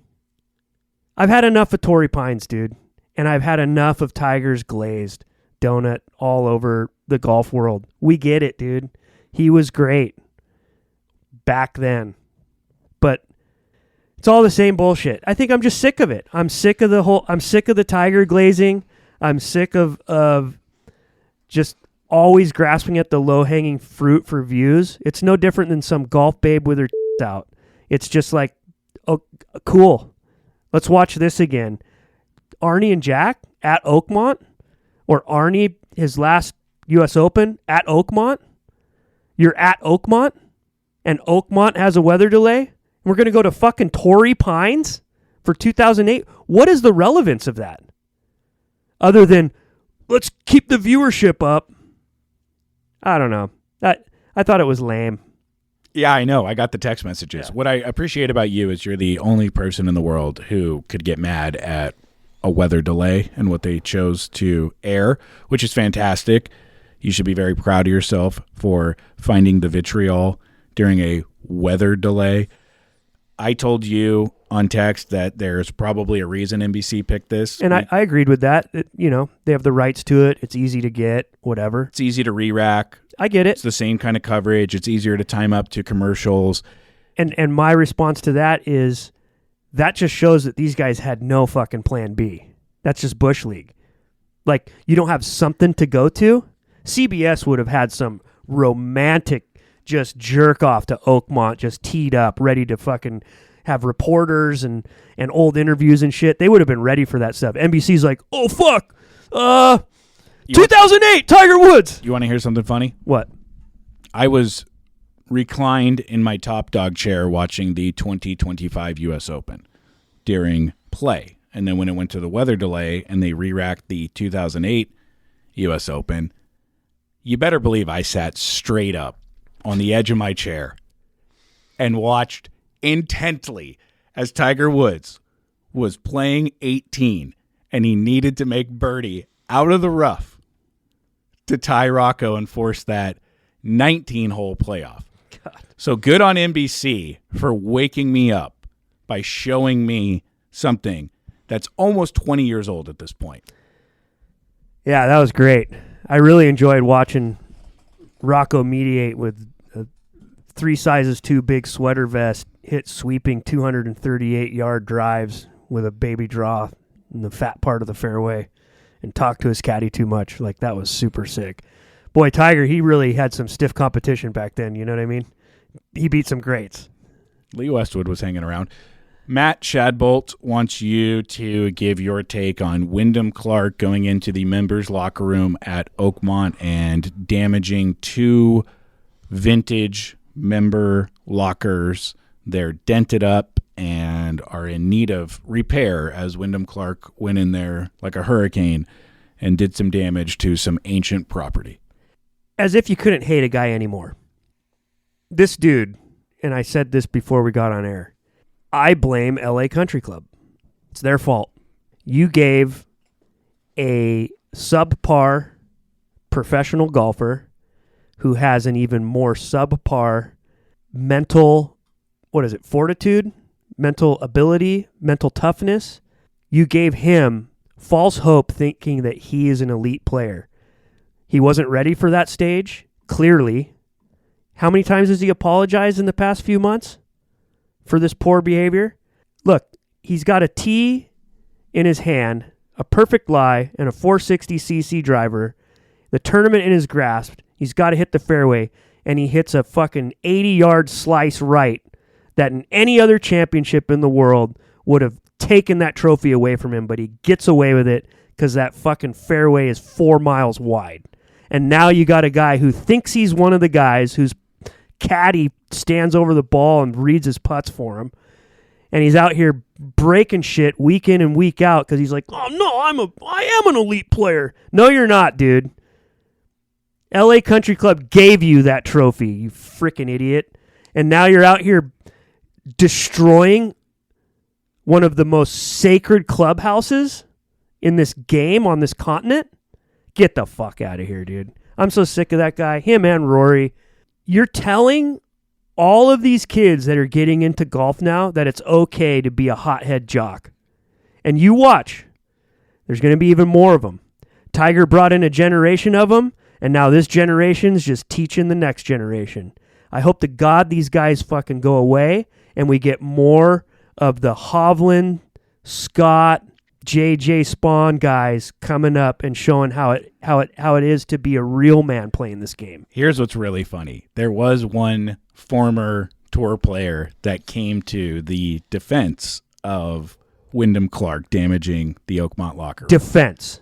Speaker 1: I've had enough of Torrey Pines, dude, and I've had enough of Tiger's glazed donut all over the golf world. We get it, dude. He was great back then, but it's all the same bullshit. I think I'm just sick of it. I'm sick of the Tiger glazing. I'm sick of just always grasping at the low-hanging fruit for views. It's no different than some golf babe with her out. It's just like, oh, cool. Let's watch this again. Arnie and Jack at Oakmont, or Arnie, his last U.S. Open at Oakmont. You're at Oakmont, and Oakmont has a weather delay. We're going to go to fucking Torrey Pines for 2008. What is the relevance of that? Other than, let's keep the viewership up. I don't know. I thought it was lame.
Speaker 2: Yeah, I know. I got the text messages. Yeah. What I appreciate about you is you're the only person in the world who could get mad at a weather delay and what they chose to air, which is fantastic. You should be very proud of yourself for finding the vitriol during a weather delay. I told you on text that there's probably a reason NBC picked this.
Speaker 1: And I agreed with that. They have the rights to it. It's easy to get, whatever.
Speaker 2: It's easy to re-rack.
Speaker 1: I get it.
Speaker 2: It's the same kind of coverage. It's easier to time up to commercials.
Speaker 1: And my response to that is, that just shows that these guys had no fucking plan B. That's just Bush League. Like, you don't have something to go to. CBS would have had some romantic just jerk off to Oakmont, just teed up, ready to fucking have reporters and old interviews and shit. They would have been ready for that stuff. NBC's like, oh, fuck. 2008, Tiger Woods.
Speaker 2: You want to hear something funny?
Speaker 1: What?
Speaker 2: I was reclined in my top dog chair watching the 2025 U.S. Open during play. And then when it went to the weather delay and they re-racked the 2008 U.S. Open, you better believe I sat straight up on the edge of my chair and watched intently as Tiger Woods was playing 18 and he needed to make birdie out of the rough to tie Rocco and force that 19-hole playoff. God. So good on NBC for waking me up by showing me something that's almost 20 years old at this point.
Speaker 1: Yeah, that was great. I really enjoyed watching Rocco mediate with a 3 sizes too big sweater vest, hit sweeping 238-yard drives with a baby draw in the fat part of the fairway, and talk to his caddy too much. Like, that was super sick. Boy, Tiger, he really had some stiff competition back then, you know what I mean? He beat some greats.
Speaker 2: Lee Westwood was hanging around. Matt Shadbolt wants you to give your take on Wyndham Clark going into the members' locker room at Oakmont and damaging 2 vintage member lockers. They're dented up and are in need of repair as Wyndham Clark went in there like a hurricane and did some damage to some ancient property.
Speaker 1: As if you couldn't hate a guy anymore. This dude, and I said this before we got on air, I blame LA Country Club. It's their fault. You gave a subpar professional golfer who has an even more subpar mental, fortitude, mental ability, mental toughness. You gave him false hope thinking that he is an elite player. He wasn't ready for that stage, clearly. How many times has he apologized in the past few months for this poor behavior? Look, he's got a tee in his hand, a perfect lie, and a 460cc driver, the tournament in his grasp. He's got to hit the fairway, and he hits a fucking 80-yard slice right that in any other championship in the world would have taken that trophy away from him, but he gets away with it because that fucking fairway is 4 miles wide. And now you got a guy who thinks he's one of the guys whose caddy stands over the ball and reads his putts for him. And he's out here breaking shit week in and week out because he's like, oh no, I am an elite player. No, you're not, dude. LA Country Club gave you that trophy, you freaking idiot. And now you're out here destroying one of the most sacred clubhouses in this game on this continent. Get the fuck out of here, dude. I'm so sick of that guy. Him and Rory. You're telling all of these kids that are getting into golf now that it's okay to be a hothead jock. And you watch. There's going to be even more of them. Tiger brought in a generation of them, and now this generation's just teaching the next generation. I hope to God these guys fucking go away and we get more of the Hovland, Scott, JJ Spawn guys coming up and showing how it is to be a real man playing this game.
Speaker 2: Here's what's really funny. There was one former tour player that came to the defense of Wyndham Clark damaging the Oakmont locker room.
Speaker 1: Defense.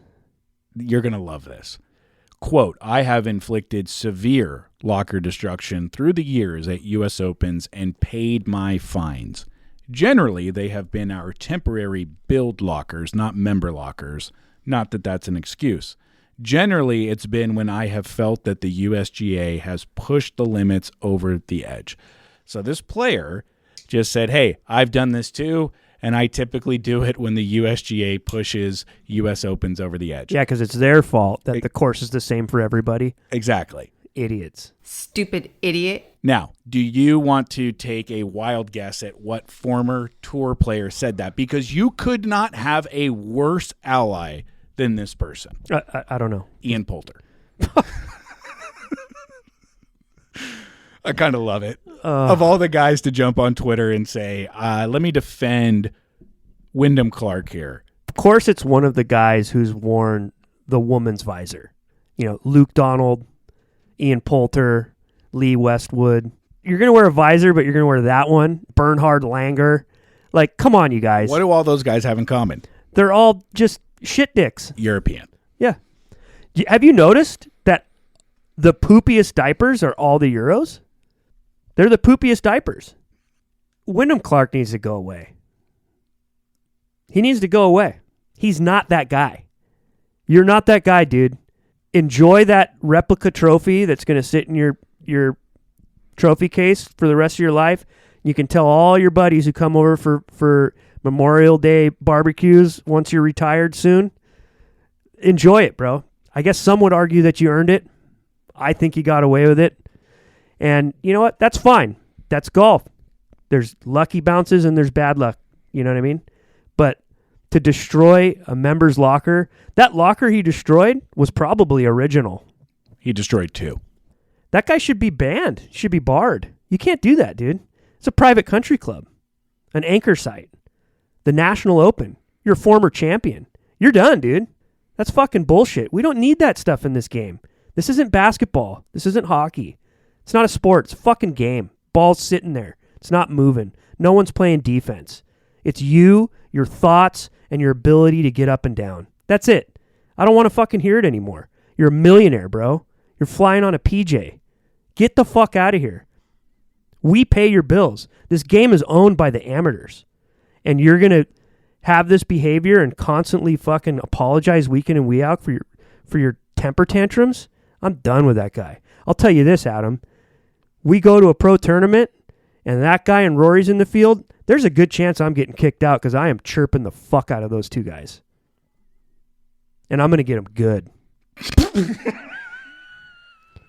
Speaker 2: You're going to love this. Quote, I have inflicted severe locker destruction through the years at U.S. Opens and paid my fines. Generally, they have been our temporary build lockers, not member lockers. Not that that's an excuse. Generally, it's been when I have felt that the USGA has pushed the limits over the edge. So this player just said, hey, I've done this too, and I typically do it when the USGA pushes U.S. Opens over the edge.
Speaker 1: Yeah, because it's their fault that the course is the same for everybody.
Speaker 2: Exactly.
Speaker 1: Idiots.
Speaker 3: Stupid idiot.
Speaker 2: Now, do you want to take a wild guess at what former tour player said that? Because you could not have a worse ally than this person.
Speaker 1: I don't know.
Speaker 2: Ian Poulter. I kind of love it. Of all the guys to jump on Twitter and say, let me defend Wyndham Clark here.
Speaker 1: Of course, it's one of the guys who's worn the woman's visor. You know, Luke Donald, Ian Poulter, Lee Westwood. You're going to wear a visor, but you're going to wear that one. Bernhard Langer. Like, come on, you guys.
Speaker 2: What do all those guys have in common?
Speaker 1: They're all just shit dicks.
Speaker 2: European.
Speaker 1: Yeah. Have you noticed that the poopiest diapers are all the Euros? They're the poopiest diapers. Wyndham Clark needs to go away. He needs to go away. He's not that guy. You're not that guy, dude. Enjoy that replica trophy that's going to sit in your trophy case for the rest of your life. You can tell all your buddies who come over for Memorial Day barbecues once you're retired soon. Enjoy it, bro. I guess some would argue that you earned it. I think you got away with it. And you know what? That's fine. That's golf. There's lucky bounces and there's bad luck. You know what I mean? But to destroy a member's locker, that locker he destroyed was probably original.
Speaker 2: He destroyed 2.
Speaker 1: That guy should be banned. He should be barred. You can't do that, dude. It's a private country club, an anchor site, the National Open. You're a former champion. You're done, dude. That's fucking bullshit. We don't need that stuff in this game. This isn't basketball. This isn't hockey. It's not a sport. It's a fucking game. Ball's sitting there. It's not moving. No one's playing defense. It's you, your thoughts, and your ability to get up and down. That's it. I don't want to fucking hear it anymore. You're a millionaire, bro. You're flying on a PJ. Get the fuck out of here. We pay your bills. This game is owned by the amateurs. And you're going to have this behavior and constantly fucking apologize week in and week out for your temper tantrums? I'm done with that guy. I'll tell you this, Adam. we go to a pro tournament and that guy and Rory's in the field, there's a good chance I'm getting kicked out because I am chirping the fuck out of those two guys. And I'm going to get them good.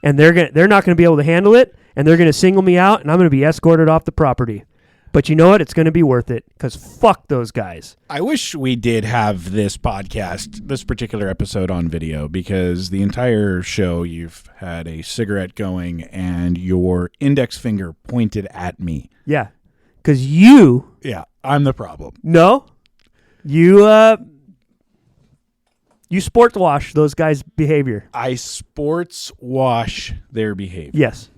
Speaker 1: And they're not going to be able to handle it, and they're going to single me out, and I'm going to be escorted off the property. But you know what? It's going to be worth it because fuck those guys.
Speaker 2: I wish we did have this podcast, this particular episode on video, because the entire show you've had a cigarette going and your index finger pointed at me.
Speaker 1: Yeah. Because you...
Speaker 2: Yeah, I'm the problem.
Speaker 1: No. You sports wash those guys' behavior.
Speaker 2: I sports wash their behavior.
Speaker 1: Yes.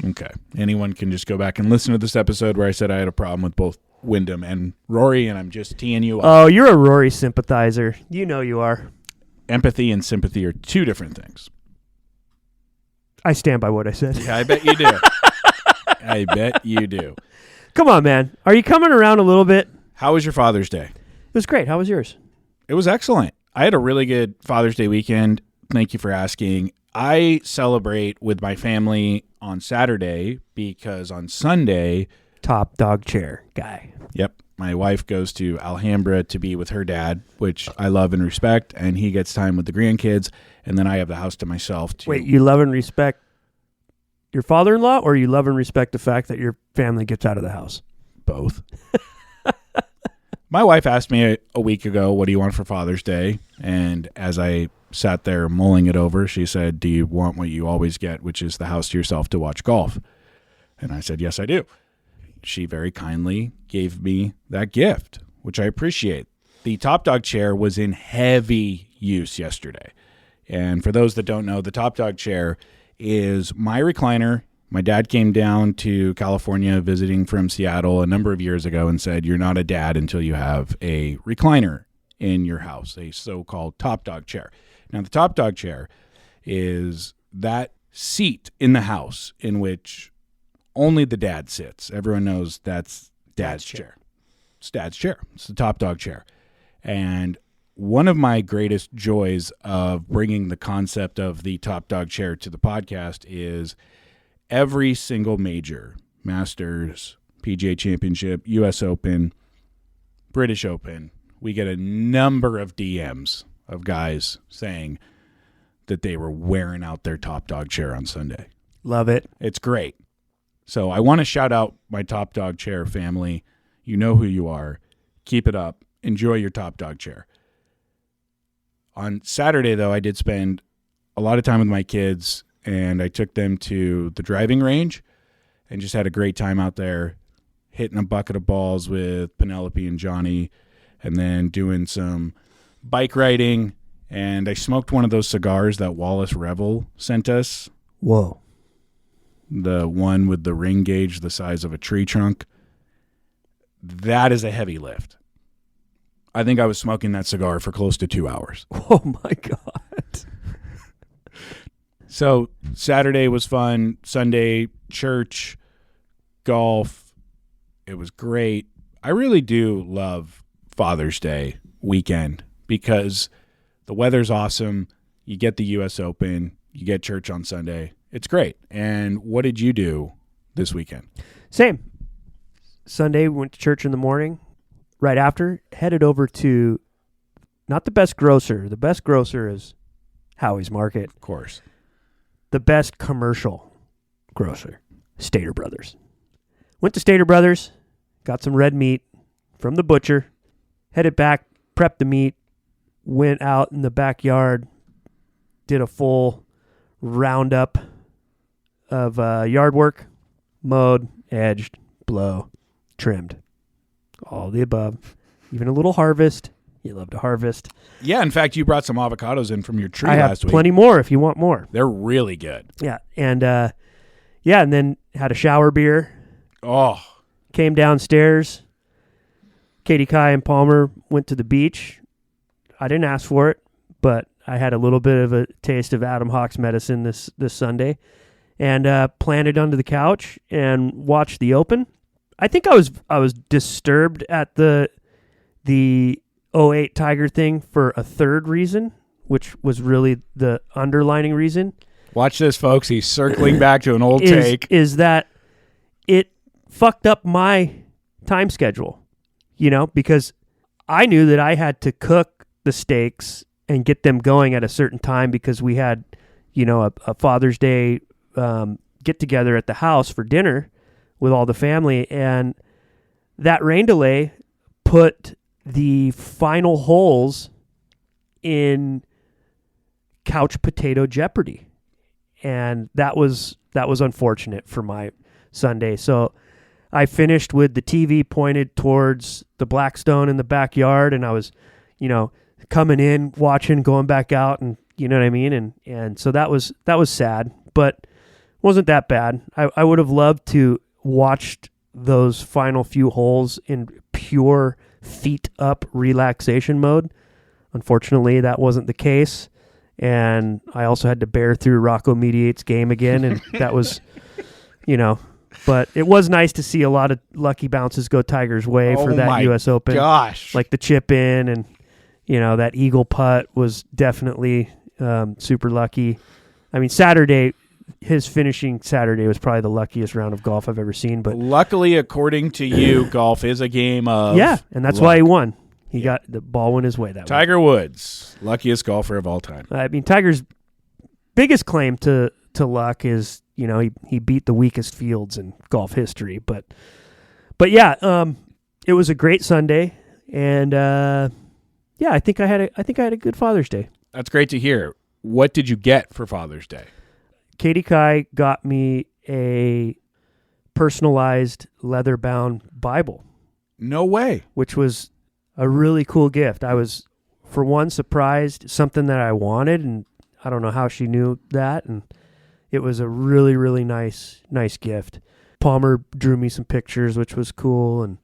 Speaker 2: Okay. Anyone can just go back and listen to this episode where I said I had a problem with both Wyndham and Rory, and I'm just teeing you up.
Speaker 1: Oh, you're a Rory sympathizer. You know you are.
Speaker 2: Empathy and sympathy are two different things.
Speaker 1: I stand by what I said.
Speaker 2: Yeah, I bet you do. I bet you do.
Speaker 1: Come on, man. Are you coming around a little bit?
Speaker 2: How was your Father's Day?
Speaker 1: It was great. How was yours?
Speaker 2: It was excellent. I had a really good Father's Day weekend. Thank you for asking. I celebrate with my family on Saturday because on Sunday...
Speaker 1: Top dog chair guy.
Speaker 2: Yep. My wife goes to Alhambra to be with her dad, which I love and respect, and he gets time with the grandkids, and then I have the house to myself.
Speaker 1: Wait, you love and respect your father-in-law, or you love and respect the fact that your family gets out of the house?
Speaker 2: Both. My wife asked me a week ago, what do you want for Father's Day? And as I sat there mulling it over, she said, do you want what you always get, which is the house to yourself to watch golf? And I said, yes, I do. She very kindly gave me that gift, which I appreciate. The Top Dog chair was in heavy use yesterday. And for those that don't know, the Top Dog chair is my recliner. My dad came down to California visiting from Seattle a number of years ago and said, you're not a dad until you have a recliner in your house, a so-called Top Dog chair. Now, the Top Dog chair is that seat in the house in which only the dad sits. Everyone knows that's Dad's chair. It's Dad's chair. It's the Top Dog chair. And one of my greatest joys of bringing the concept of the Top Dog chair to the podcast is every single major, Masters, PGA Championship, US Open, British Open, we get a number of DMs of guys saying that they were wearing out their Top Dog chair on Sunday.
Speaker 1: Love it.
Speaker 2: It's great. So I want to shout out my Top Dog chair family. You know who you are. Keep it up. Enjoy your Top Dog chair. On Saturday, though, I did spend a lot of time with my kids, and I took them to the driving range and just had a great time out there hitting a bucket of balls with Penelope and Johnny, and then doing some bike riding. And I smoked one of those cigars that Wallace Revel sent us.
Speaker 1: Whoa.
Speaker 2: The one with the ring gauge the size of a tree trunk. That is a heavy lift. I think I was smoking that cigar for close to 2 hours.
Speaker 1: Oh, my God.
Speaker 2: So Saturday was fun. Sunday, church, golf. It was great. I really do love Father's Day weekend because the weather's awesome. You get the U.S. Open. You get church on Sunday. It's great. And what did you do this weekend?
Speaker 1: Same. Sunday, went to church in the morning. Right after, headed over to not the best grocer. The best grocer is Howie's Market.
Speaker 2: Of course.
Speaker 1: The best commercial grocer, Stater Brothers. Went to Stater Brothers, got some red meat from the butcher, headed back, prepped the meat, went out in the backyard, did a full roundup of yard work, mowed, edged, blow, trimmed. All the above. Even a little harvest. You love to harvest.
Speaker 2: Yeah, in fact, you brought some avocados in from your tree
Speaker 1: I
Speaker 2: last
Speaker 1: have
Speaker 2: week.
Speaker 1: plenty more if you want more.
Speaker 2: They're really good.
Speaker 1: Yeah, and and then had a shower beer.
Speaker 2: Oh.
Speaker 1: Came downstairs. Katie Kai and Palmer went to the beach. I didn't ask for it, but I had a little bit of a taste of Adam Hawk's medicine this Sunday, and planted under the couch and watched the Open. I think I was disturbed at the 08 Tiger thing for a third reason, which was really the underlining reason.
Speaker 2: Watch this, folks. He's circling back to an old take.
Speaker 1: Is that it fucked up my time schedule, because I knew that I had to cook the steaks and get them going at a certain time because we had, a Father's Day get together at the house for dinner with all the family. And that rain delay put the final holes in couch potato jeopardy. And that was unfortunate for my Sunday. So I finished with the TV pointed towards the Blackstone in the backyard, and I was, coming in, watching, going back out, and you know what I mean? And so that was sad, but wasn't that bad. I would have loved to watched those final few holes in pure feet up relaxation mode. Unfortunately, that wasn't the case. And I also had to bear through Rocco Mediate's game again. And that was, but it was nice to see a lot of lucky bounces go Tiger's way for that U.S. Open.
Speaker 2: Gosh.
Speaker 1: Like the chip in and, that eagle putt was definitely super lucky. I mean, Saturday, his finishing Saturday was probably the luckiest round of golf I've ever seen. But
Speaker 2: luckily, according to you, golf is a game of
Speaker 1: and that's why he won. He got the ball went his way that
Speaker 2: Tiger Woods, luckiest golfer of all time.
Speaker 1: I mean, Tiger's biggest claim to luck is, he beat the weakest fields in golf history. But yeah, it was a great Sunday, and I think I had a good Father's Day.
Speaker 2: That's great to hear. What did you get for Father's Day?
Speaker 1: Katie Kai got me a personalized leather-bound Bible.
Speaker 2: No way.
Speaker 1: Which was a really cool gift. I was, for one, surprised, something that I wanted, and I don't know how she knew that, and it was a really, really nice gift. Palmer drew me some pictures, which was cool, and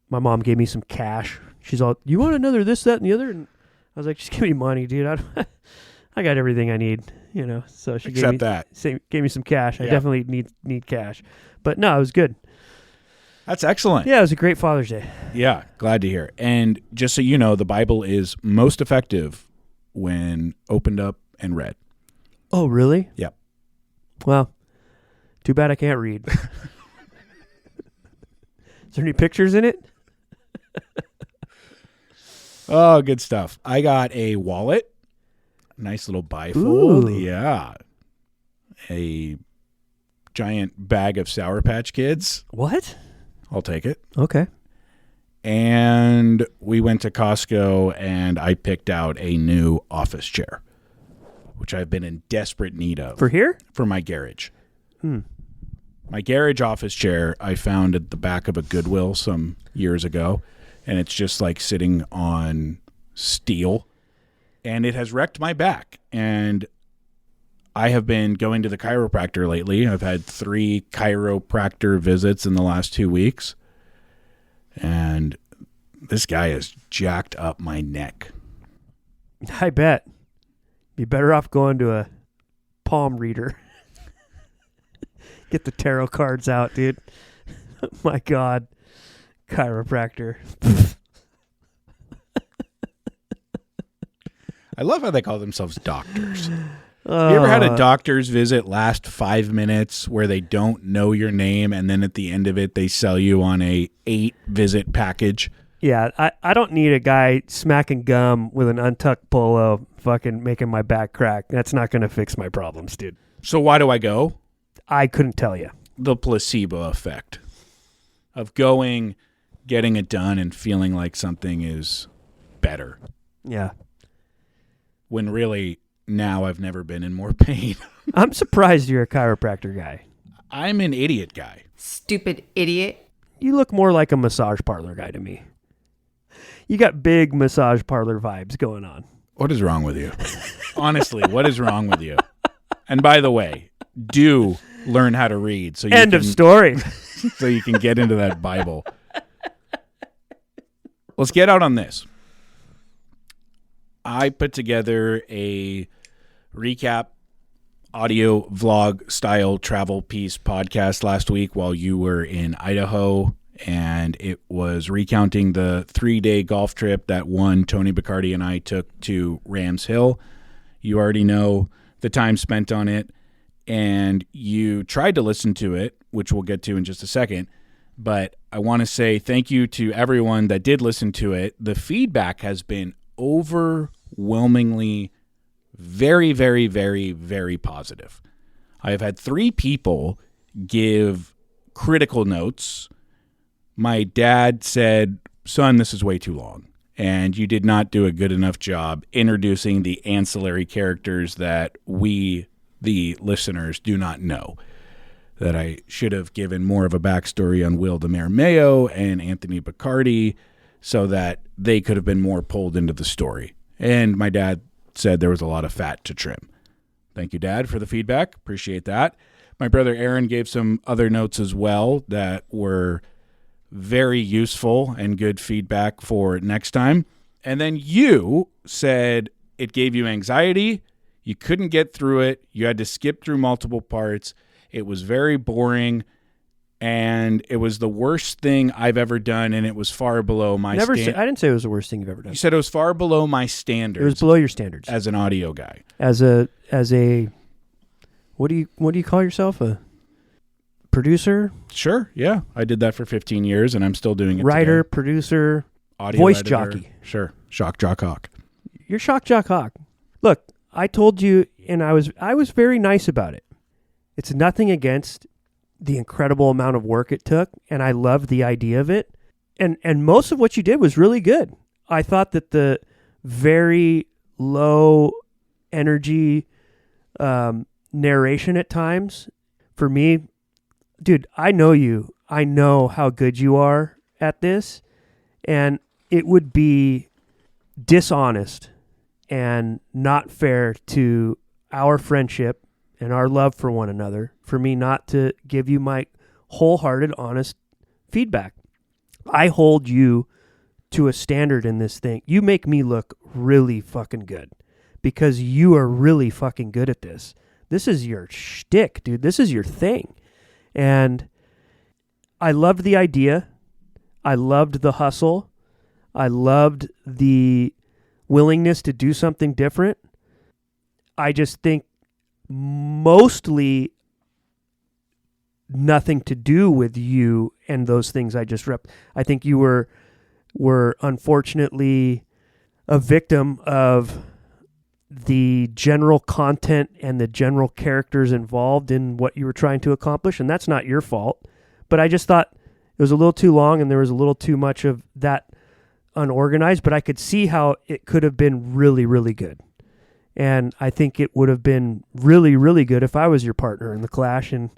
Speaker 1: my mom gave me some cash. She's all, you want another this, that, and the other? And I was like, just give me money, dude. I got everything I need, So she gave me some cash. I definitely need cash. But no, it was good.
Speaker 2: That's excellent.
Speaker 1: Yeah, it was a great Father's Day.
Speaker 2: Yeah, glad to hear. And just so you know, the Bible is most effective when opened up and read.
Speaker 1: Oh, really?
Speaker 2: Yep.
Speaker 1: Well, too bad I can't read. Is there any pictures in it?
Speaker 2: Oh, good stuff. I got a wallet. Nice little bifold. Ooh. Yeah. A giant bag of Sour Patch Kids.
Speaker 1: What?
Speaker 2: I'll take it.
Speaker 1: Okay.
Speaker 2: And we went to Costco, and I picked out a new office chair, which I've been in desperate need of.
Speaker 1: For here?
Speaker 2: For my garage. My garage office chair I found at the back of a Goodwill some years ago, and it's just like sitting on steel, and it has wrecked my back. And I have been going to the chiropractor lately. I've had 3 chiropractor visits in the last 2 weeks. And this guy has jacked up my neck.
Speaker 1: I bet. Be better off going to a palm reader. Get the tarot cards out, dude. My God. Chiropractor.
Speaker 2: I love how they call themselves doctors. Have you ever had a doctor's visit last 5 minutes where they don't know your name, and then at the end of it they sell you on a 8-visit package?
Speaker 1: Yeah, I don't need a guy smacking gum with an untucked polo fucking making my back crack. That's not going to fix my problems, dude.
Speaker 2: So why do I go?
Speaker 1: I couldn't tell you.
Speaker 2: The placebo effect of going, getting it done, and feeling like something is better.
Speaker 1: Yeah.
Speaker 2: When really... Now I've never been in more pain.
Speaker 1: I'm surprised you're a chiropractor guy.
Speaker 2: I'm an idiot guy.
Speaker 3: Stupid idiot.
Speaker 1: You look more like a massage parlor guy to me. You got big massage parlor vibes going on.
Speaker 2: What is wrong with you? Honestly, what is wrong with you? And by the way, do learn how to read. So
Speaker 1: End of story.
Speaker 2: So you can get into that Bible. Let's get out on this. I put together a recap audio vlog style travel piece podcast last week while you were in Idaho, and it was recounting the 3-day golf trip that Tony Bacardi and I took to Rams Hill. You already know the time spent on it, and you tried to listen to it, which we'll get to in just a second. But I want to say thank you to everyone that did listen to it. The feedback has been overwhelmingly very, very, very, very positive. I have had 3 people give critical notes. My dad said, "Son, this is way too long, and you did not do a good enough job introducing the ancillary characters that we, the listeners, do not know. That I should have given more of a backstory on Will the Mayor Mayo and Anthony Bacardi so that they could have been more pulled into the story." And my dad said there was a lot of fat to trim. Thank you, Dad, for the feedback. Appreciate that. My brother Aaron gave some other notes as well that were very useful and good feedback for next time. And then you said it gave you anxiety. You couldn't get through it. You had to skip through multiple parts. It was very boring, and it was the worst thing I've ever done, and it was far below my standards.
Speaker 1: I didn't say it was the worst thing you've ever done.
Speaker 2: You said it was far below my standards.
Speaker 1: It was below your standards
Speaker 2: as an audio guy.
Speaker 1: As a what do you call yourself? A producer?
Speaker 2: Sure, yeah. I did that for 15 years, and I'm still doing it
Speaker 1: Writer,
Speaker 2: today.
Speaker 1: producer,
Speaker 2: Audio
Speaker 1: voice
Speaker 2: editor.
Speaker 1: jockey.
Speaker 2: Sure. Shock Jock Hawk.
Speaker 1: You're Shock Jock Hawk. Look, I told you, and I was very nice about it. It's nothing against the incredible amount of work it took, and I loved the idea of it. And most of what you did was really good. I thought that the very low energy narration at times, for me, dude, I know you. I know how good you are at this, and it would be dishonest and not fair to our friendship and our love for one another for me not to give you my wholehearted, honest feedback. I hold you to a standard in this thing. You make me look really fucking good because you are really fucking good at this. This is your shtick, dude. This is your thing. And I loved the idea. I loved the hustle. I loved the willingness to do something different. I just think mostly nothing to do with you and those things I just rep. I think you were unfortunately a victim of the general content and the general characters involved in what you were trying to accomplish, and that's not your fault. But I just thought it was a little too long and there was a little too much of that unorganized, but I could see how it could have been really, really good. And I think it would have been really, really good if I was your partner in the Clash and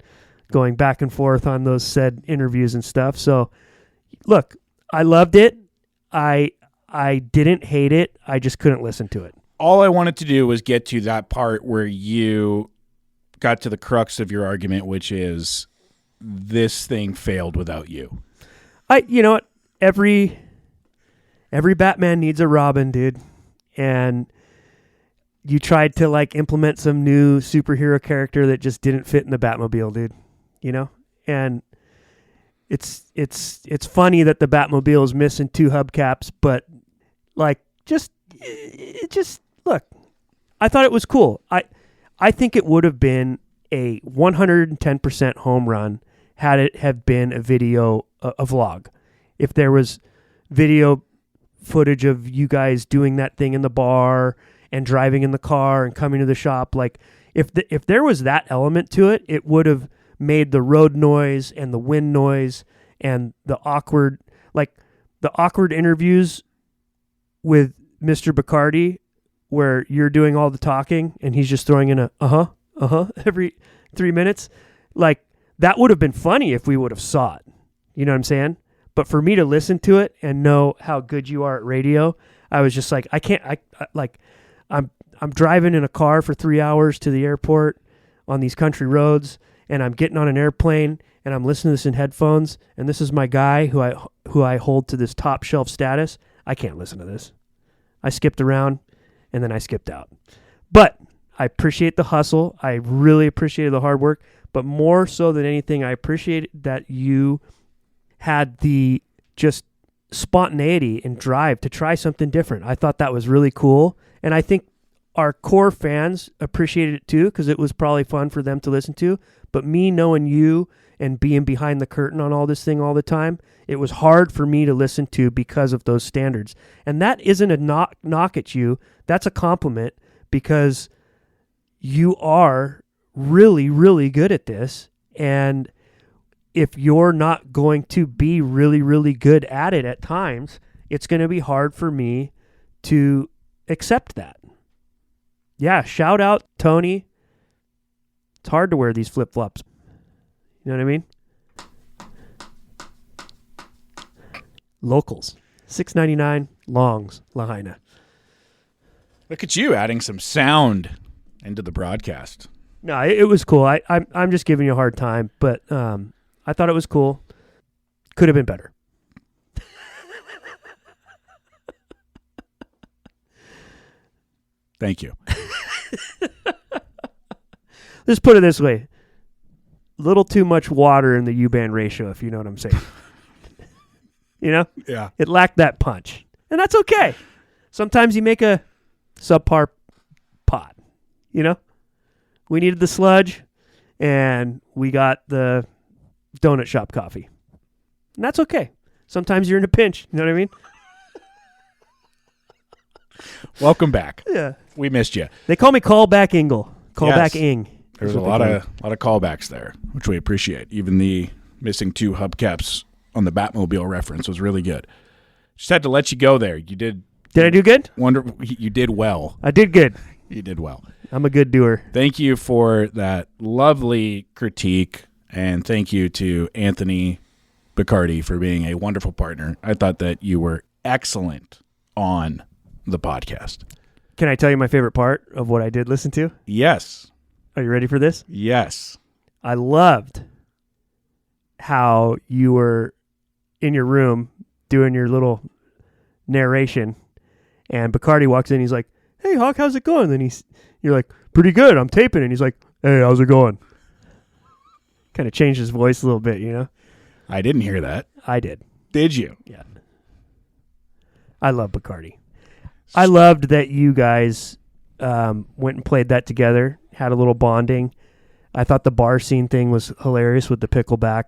Speaker 1: going back and forth on those said interviews and stuff. So, look, I loved it. I didn't hate it. I just couldn't listen to it.
Speaker 2: All I wanted to do was get to that part where you got to the crux of your argument, which is this thing failed without you.
Speaker 1: You know what? Every Batman needs a Robin, dude. And you tried to implement some new superhero character that just didn't fit in the Batmobile, dude. You know? And it's funny that the Batmobile is missing 2 hubcaps, but just look, I thought it was cool. I think it would have been a 110% home run had it have been a video, a vlog. If there was video footage of you guys doing that thing in the bar and driving in the car and coming to the shop, if there was that element to it, it would have made the road noise and the wind noise and the awkward interviews with Mr. Bacardi where you're doing all the talking and he's just throwing in a every 3 minutes. That would have been funny if we would have saw it. You know what I'm saying? But for me to listen to it and know how good you are at radio, I was just I'm driving in a car for 3 hours to the airport on these country roads, and I'm getting on an airplane and I'm listening to this in headphones, and this is my guy who I hold to this top shelf status. I can't listen to this. I skipped around and then I skipped out. But I appreciate the hustle. I really appreciated the hard work, but more so than anything, I appreciate that you had the just spontaneity and drive to try something different. I thought that was really cool. And I think our core fans appreciated it too, because it was probably fun for them to listen to. But me knowing you and being behind the curtain on all this thing all the time, it was hard for me to listen to because of those standards. And that isn't a knock at you. That's a compliment, because you are really, really good at this. And if you're not going to be really, really good at it at times, it's going to be hard for me to accept that. Yeah, shout out Tony. It's hard to wear these flip-flops. You know what I mean? Locals. $6.99 longs, Lahaina.
Speaker 2: Look at you adding some sound into the broadcast.
Speaker 1: No, it was cool. I'm just giving you a hard time, but I thought it was cool. Could have been better.
Speaker 2: Thank you.
Speaker 1: Let's put it this way. Little too much water in the U-band ratio, if you know what I'm saying. You know?
Speaker 2: Yeah.
Speaker 1: It lacked that punch. And that's okay. Sometimes you make a subpar pot, you know? We needed the sludge, and we got the donut shop coffee. And that's okay. Sometimes you're in a pinch. You know what I mean?
Speaker 2: Welcome back.
Speaker 1: Yeah.
Speaker 2: We missed you.
Speaker 1: They call me Callback Engle. Callback
Speaker 2: Yes.
Speaker 1: Ing.
Speaker 2: There's a lot of callbacks there, which we appreciate. Even the missing 2 hubcaps on the Batmobile reference was really good. Just had to let you go there. You did.
Speaker 1: Did I do good?
Speaker 2: You did well.
Speaker 1: I did good.
Speaker 2: You did well.
Speaker 1: I'm a good doer.
Speaker 2: Thank you for that lovely critique, and thank you to Anthony Bacardi for being a wonderful partner. I thought that you were excellent on the podcast.
Speaker 1: Can I tell you my favorite part of what I did listen to?
Speaker 2: Yes.
Speaker 1: Are you ready for this?
Speaker 2: Yes.
Speaker 1: I loved how you were in your room doing your little narration, and Bacardi walks in. He's like, "Hey, Hawk, how's it going?" Then you're like, "Pretty good. I'm taping." And he's like, "Hey, how's it going?" Kind of changed his voice a little bit, you know?
Speaker 2: I didn't hear that.
Speaker 1: I did.
Speaker 2: Did you?
Speaker 1: Yeah. I love Bacardi. I loved that you guys went and played that together, had a little bonding. I thought the bar scene thing was hilarious with the pickleback.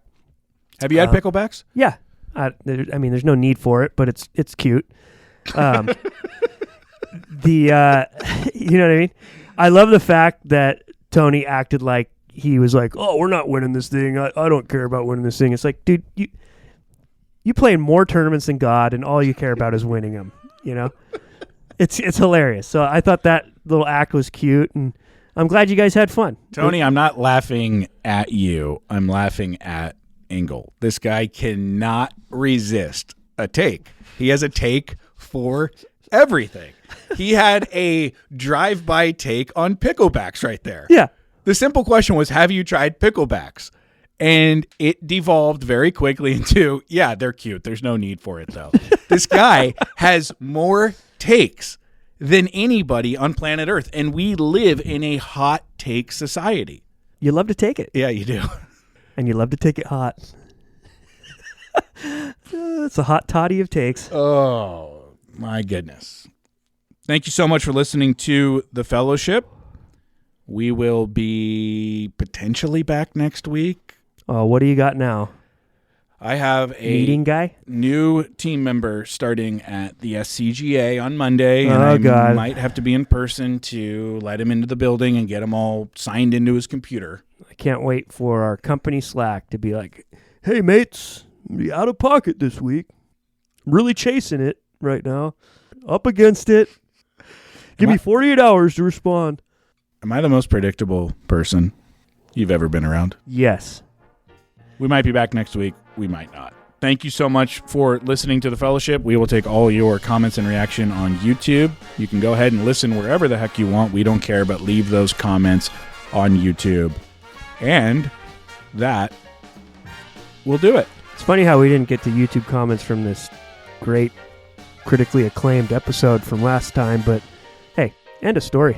Speaker 2: Have you had picklebacks?
Speaker 1: Yeah. I mean, there's no need for it, but it's cute. You know what I mean? I love the fact that Tony acted like he was like, "Oh, we're not winning this thing. I don't care about winning this thing." It's like, dude, you play in more tournaments than God, and all you care about is winning them. You know, it's hilarious. So I thought that little act was cute, and I'm glad you guys had fun.
Speaker 2: Tony, I'm not laughing at you. I'm laughing at Engle. This guy cannot resist a take. He has a take for everything. He had a drive-by take on picklebacks right there.
Speaker 1: Yeah.
Speaker 2: The simple question was, have you tried picklebacks? And it devolved very quickly into, yeah, they're cute. There's no need for it, though. This guy has more takes than anybody on planet Earth, and we live in a hot take society.
Speaker 1: You love to take it.
Speaker 2: Yeah, you do.
Speaker 1: And you love to take it hot. It's a hot toddy of takes.
Speaker 2: Oh, my goodness. Thank you so much for listening to The Fellowship. We will be potentially back next week.
Speaker 1: Oh, what do you got now?
Speaker 2: I have a
Speaker 1: meeting guy?
Speaker 2: New team member starting at the SCGA on Monday. And
Speaker 1: I
Speaker 2: might have to be in person to let him into the building and get him all signed into his computer.
Speaker 1: I can't wait for our company Slack to be like, "Hey, mates, I'm gonna be out of pocket this week. I'm really chasing it right now. Up against it. Give me 48 hours to respond."
Speaker 2: Am I the most predictable person you've ever been around?
Speaker 1: Yes.
Speaker 2: We might be back next week. We might not. Thank you so much for listening to The Fellowship. We will take all your comments and reaction on YouTube. You can go ahead and listen wherever the heck you want. We don't care, but leave those comments on YouTube. And that will do it.
Speaker 1: It's funny how we didn't get to YouTube comments from this great, critically acclaimed episode from last time, but hey, end of story.